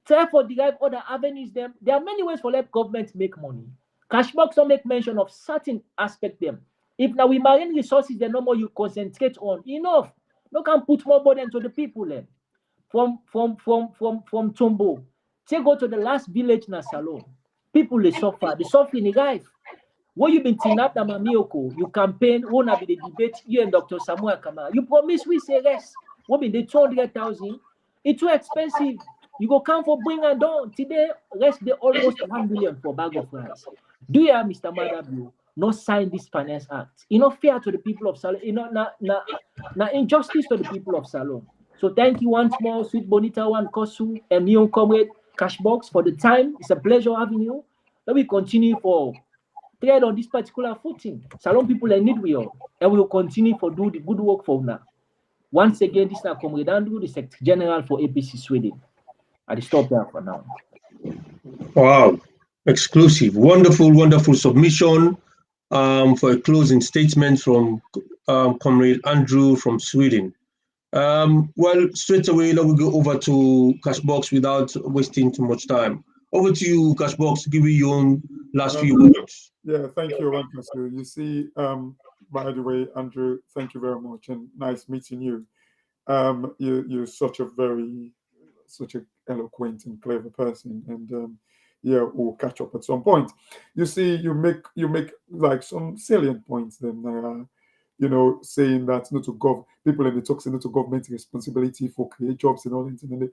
Try for derive other avenues. Them. There are many ways for let government make money. CASHBOX don't make mention of certain aspect them. If now we marine resources, the no more you concentrate on. Enough. No can put more burden to the people then. From Tombo. Say go to the last village in a Salon. People they suffer. They suffer in life. What you been tinap na Mamioko, you campaign, won't be the debate, you and Dr. Samuel Kamara. You promise we say rest. What been the 200,000? It's too expensive. You go come for bring and down. Today, rest they almost 1 billion for bag of rice. Do you have Mr. Madabu not sign this Finance Act? You know, fair to the people of Salon. You know, na injustice to the people of Salon. So thank you once more, Sweet Bonita One Kosu and Neon Comrade CASHBOX for the time. It's a pleasure having you. Let me continue for trade on this particular footing. Salon people I need we all, and we will continue for do the good work for now. Once again, this is now Comrade Andrew, the Secretary General for APC Sweden. I'll stop there for now. Wow, exclusive, wonderful submission for a closing statement from Comrade Andrew from Sweden. Well, straight away, let me go over to CASHBOX without wasting too much time. Over to you, CASHBOX, give me your own last few words. Yeah, thank you, Wankasu. You see, by the way, Andrew, thank you very much and nice meeting you. You're such an eloquent and clever person, and yeah, we'll catch up at some point. You see, you make like some salient points then. You know, saying that not to people in the talk say not to government responsibility for create jobs and all that, and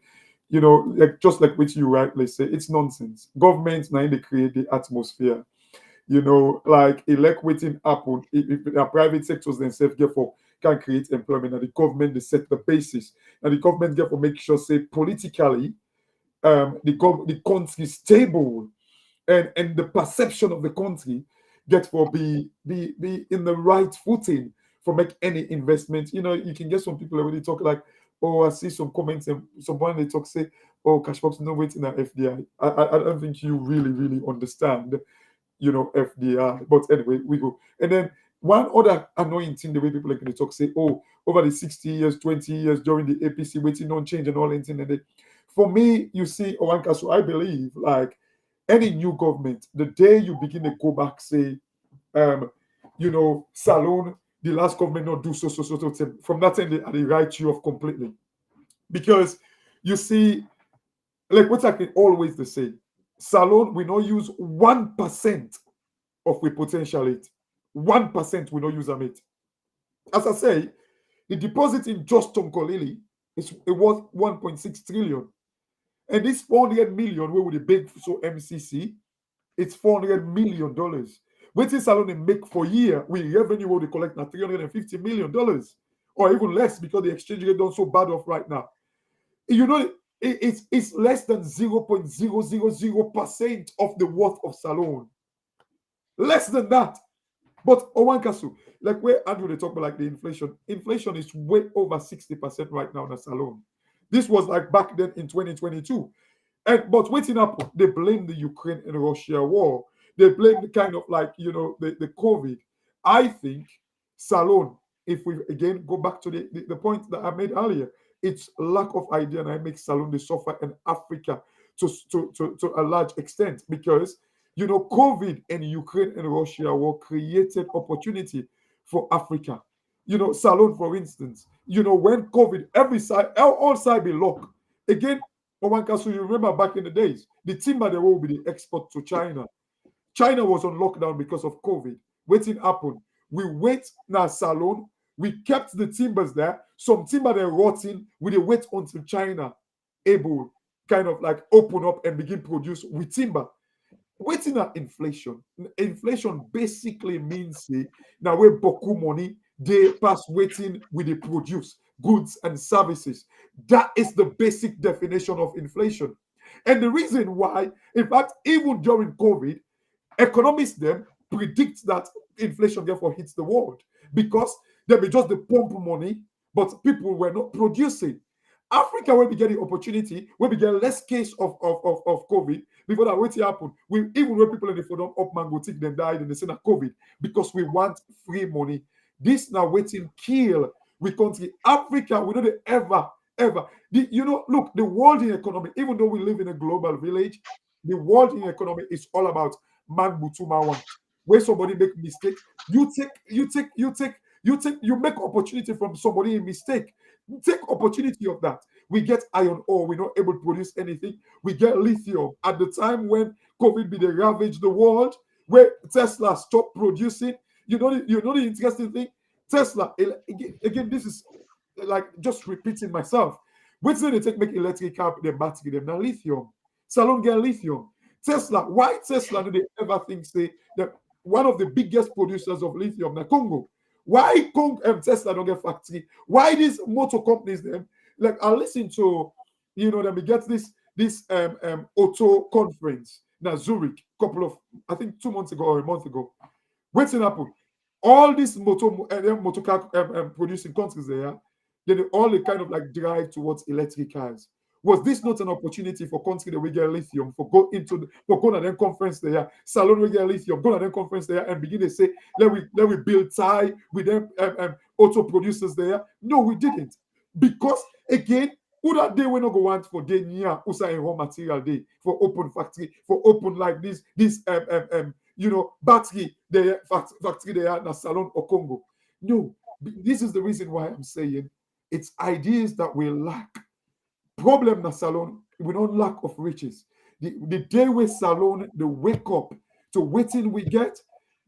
you know, like just like which you rightly say, it's nonsense. Governments now they create the atmosphere. You know, like elect waiting happen if the private sectors themselves therefore can create employment, and the government they set the basis, and the government therefore make sure say politically, the country is stable, and the perception of the country get for be in the right footing for make any investment. You know, you can get some people already talk like, oh, I see some comments and someone they talk say, oh, CASHBOX no waiting at FDI. I don't think you really understand, you know, FDI. But anyway, we go. And then one other annoying thing, the way people like to talk say, oh, over the 60 years, 20 years during the APC waiting on change and all that. And for me, you see, Owanka, so I believe like any new government, the day you begin to go back, say, you know, Salon, the last government not do so, from that time they write you off completely. Because you see, like what I can always say, Salone will not use 1% of we potential it. 1% will not use them it. As I say, the deposit in just Tonkolili is worth 1.6 trillion. And this 400 million, where would the big so MCC, it's $400 million. Waiting Salone make for year, we revenue will collect now $350 million or even less because the exchange rate done so bad off right now. You know, it's less than 0.000% of the worth of Salone. Less than that. But Owankasu, like where Andrew they talk about like the inflation is way over 60% right now in Salone. This was like back then in 2022. But waiting up, they blame the Ukraine and Russia war. They blame the kind of like, you know, the COVID. I think Salone, if we again go back to the point that I made earlier, it's lack of idea, and I make Salone the suffer in Africa to a large extent because, you know, COVID and Ukraine and Russia war created opportunity for Africa. You know, Salone, for instance, you know, when COVID, every side, all side be locked. Again, Owankasu, you remember back in the days, the timber they will be the export to China. China was on lockdown because of COVID. Waiting happen. We wait now Salone. We kept the timbers there. Some timber they're rotting. We wait until China able kind of like open up and begin produce with timber. Waiting at inflation. Inflation basically means now we boku money, they pass waiting with the produce goods and services. That is the basic definition of inflation. And the reason why, in fact, even during COVID, economists them predict that inflation therefore hits the world because they be just the pump money, but people were not producing. Africa, when we get the opportunity, when we get less case of COVID, before that waiting happen, we even when people in the phone up mango take them died and they say that COVID because we want free money. This now waiting kill we country. Africa, we don't ever. You know, look, the world in economy, even though we live in a global village, the world in economy is all about man butumawa. Where somebody make mistake, you make opportunity from somebody in mistake. Take opportunity of that. We get iron ore, we're not able to produce anything. We get lithium. At the time when COVID they ravaged the world, where Tesla stopped producing, you know the interesting thing? Tesla, again, this is like just repeating myself. Which they take make electric car, the battery, them now lithium. Salone get lithium. Tesla, why Tesla do they ever think say that one of the biggest producers of lithium na Congo? Why Tesla don't get factory? Why these motor companies them? Like I listen to, you know, them we get this auto conference now Zurich, couple of I think 2 months ago or a month ago. What's happened? All these motor car producing countries there, they all the kind of like drive towards electric cars. Was this not an opportunity for country that we get lithium for go to them conference there? Salone we get lithium, go to them conference there and begin to say, let we build tie with them auto producers there. No, we didn't. Because again, who that day we not go want for day near usa and raw material day for open factory, for open like this you know, battery there, factory there in Salone or Congo. No, this is the reason why I'm saying it's ideas that we lack. Problem na Salone, we don't lack of riches. The day we Salone, the wake up to waiting we get,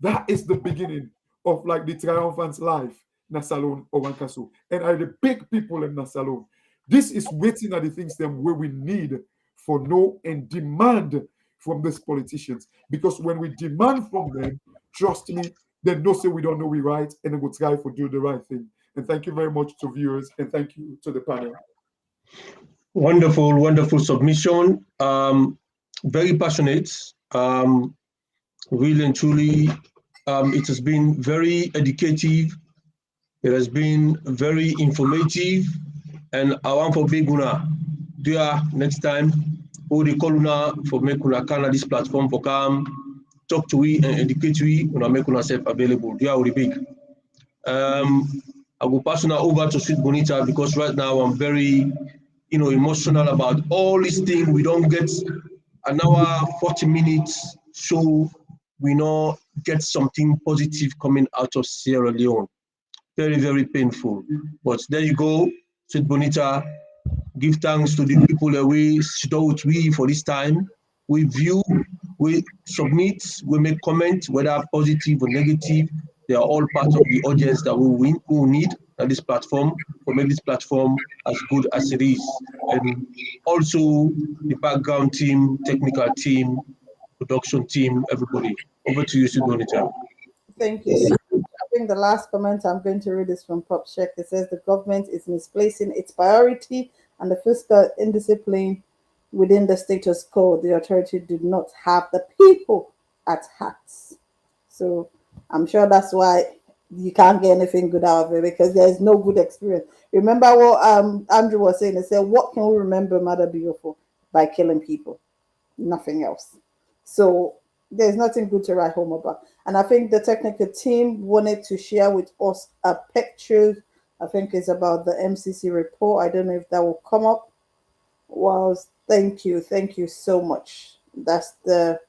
that is the beginning of like the triumphant life na Salone or Wankasu. And are the big people in na Salone. This is waiting at the things them where we need for know and demand from these politicians. Because when we demand from them, trust me, they know say we don't know we right and they will try to do the right thing. And thank you very much to viewers and thank you to the panel. Wonderful submission. Very passionate. Really and truly, it has been very educative. It has been very informative. And I want for big una, next time, who they call una for make una can this platform for come talk to we and educate we, una make una self available. Do you big? I will pass now over to Sweet Bonita because right now I'm very, emotional about all these things. We don't get an hour, 40 minutes, so we not get something positive coming out of Sierra Leone. Very, very painful. But there you go, Sweet Bonita. Give thanks to the people that we stood with we for this time. we view, we submit, we make comments, whether positive or negative. They are all part of the audience that we need on this platform to make this platform as good as it is. And also the background team, technical team, production team, everybody. Over to you, Sidonita. Thank you so much. I think the last comment I'm going to read is from Pop Sheck. It says the government is misplacing its priority and the fiscal indiscipline within the status quo. The authority did not have the people at heart. So I'm sure that's why you can't get anything good out of it, because there's no good experience. Remember what Andrew was saying? He said, what can we remember Mother Bio for? By killing people, nothing else. So there's nothing good to write home about. And I think the technical team wanted to share with us a picture. I think it's about the MCC report. I don't know if that will come up. Well, thank you so much. That's the,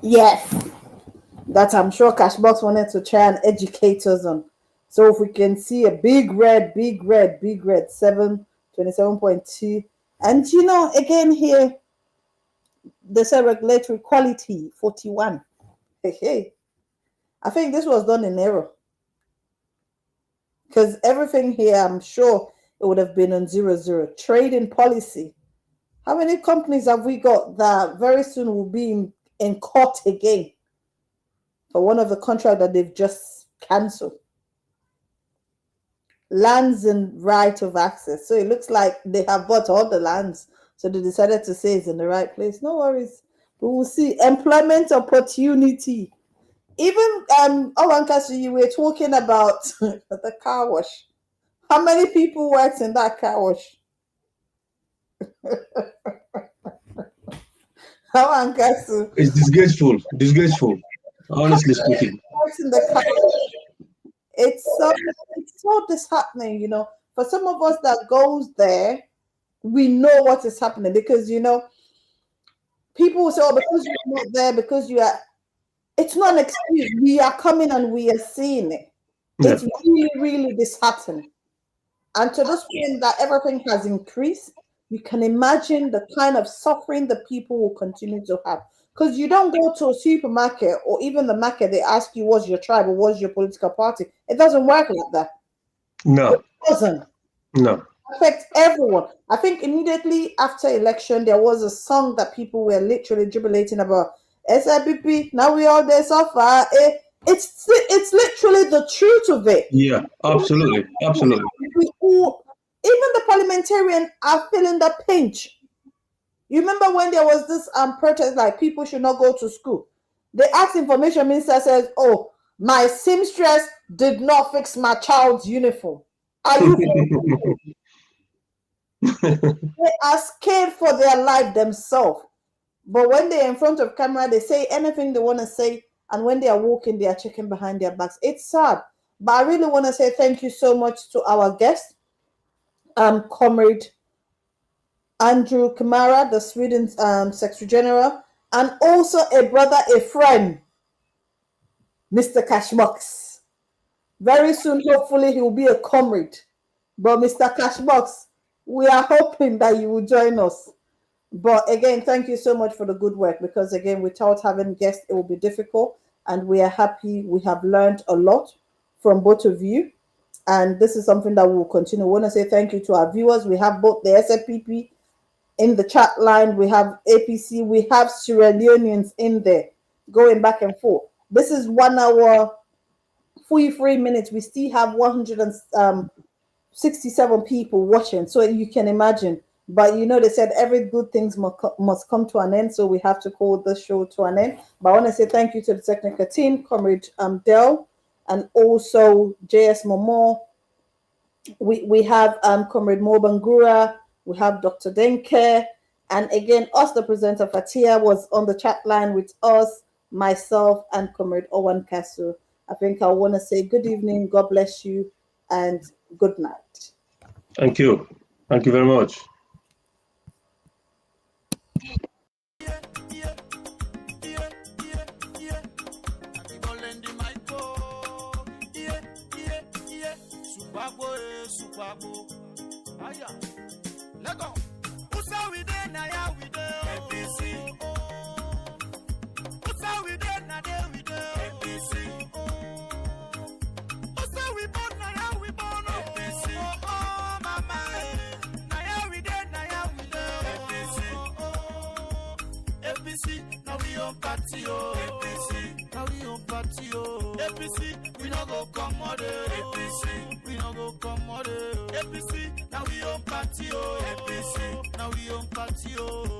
yes, that I'm sure CASHBOX wanted to try and educate us on. So if we can see a big red, 727.2. And you know, again here, they say regulatory quality 41. Hey, I think this was done in error, because everything here, I'm sure it would have been on 00. Trading policy. How many companies have we got that very soon will be in court again for one of the contracts that they've just cancelled? Lands and right of access. So it looks like they have bought all the lands. So they decided to say it's in the right place. No worries. We will see. Employment opportunity. Even Owankasu, you were talking about the car wash. How many people works in that car wash? Owankasu. It's disgraceful, honestly speaking. Works in the car wash. It's so disheartening, you know. For some of us that goes there, we know what is happening, because, you know, people will say, oh, because you're not there, because you are, it's not an excuse. We are coming and we are seeing it. Yeah. It's really, really disheartening. And to this point that everything has increased, you can imagine the kind of suffering the people will continue to have. Because you don't go to a supermarket or even the market, they ask you what's your tribe or what's your political party. It doesn't work like that. No. It doesn't. No. It affects everyone. I think immediately after election, there was a song that people were literally jubilating about. SLPP, now we all there so far. It's literally the truth of it. Yeah, absolutely. Absolutely. Even the parliamentarians are feeling the pinch. You remember when there was this protest, like people should not go to school? The Arts Information Minister says, oh, my seamstress did not fix my child's uniform. Are you They are scared for their life themselves. But when they're in front of camera, they say anything they want to say. And when they are walking, they are checking behind their backs. It's sad. But I really want to say thank you so much to our guest, Comrade Andrew Kamara, the Sweden Secretary General, and also a brother, a friend, Mr. CASHBOX. Very soon, hopefully, he will be a comrade. But Mr. CASHBOX, we are hoping that you will join us. But again, thank you so much for the good work, because again, without having guests, it will be difficult. And we are happy. We have learned a lot from both of you. And this is something that we will continue. We want to say thank you to our viewers. We have both the SLPP in the chat line. We have APC. We have Sierra Leoneans in there going back and forth. This is 1 hour, 43 minutes. We still have 167 people watching. So you can imagine. But you know, they said every good thing must come to an end. So we have to call this show to an end. But I want to say thank you to the technical team, Comrade Dell, and also JS Momo. We have Comrade Mobangura. We have Dr. Denke. And again, us, the presenter, Fatia, was on the chat line with us, myself, and Comrade Owen Kasu. I think I want to say good evening, God bless you, and good night. Thank you. Thank you very much. Let go. Who say we there, now we there. APC. What's how we did, now there we do. APC. What's how we born, now how we born. APC. Oh, mama. Now how we did, now how we do. APC. APC. Now we on party, oh. APC. Now we on party, oh. APC. We no go come on APC. We no go come on APC. Now we on party, oh. APC. Now we on party, oh.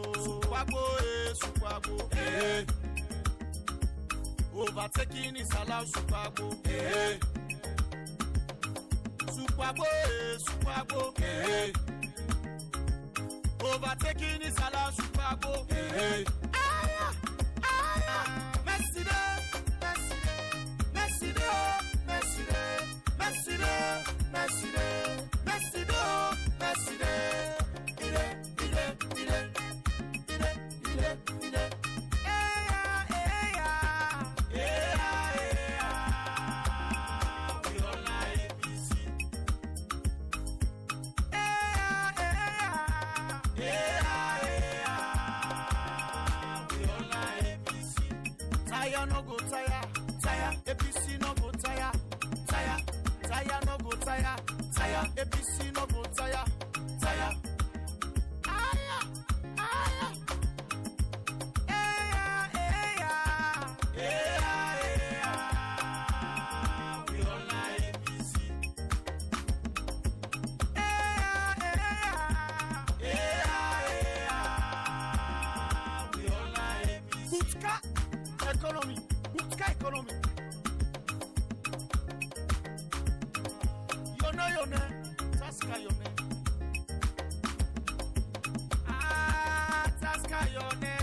Sukwago, eh. Overtaking is allowed, Sukwago, eh. Sukwago, eh. Overtaking is allowed, Sukwago, eh. APC no go tire, tire no go tire, APC no go tire, we all like APC. We all like APC. Butka economy. Yone, Taska yone. Taska yone.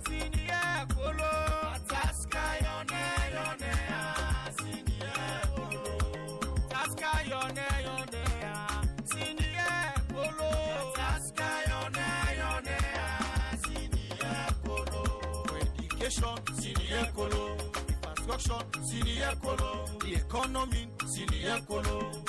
Senior Kolo. Taska yone. Senior Kolo. Taska yone. Senior Kolo. Taska yone. Senior Kolo. Education, Senior Kolo. Infrastructure, Senior Kolo. The economy, Senior Kolo.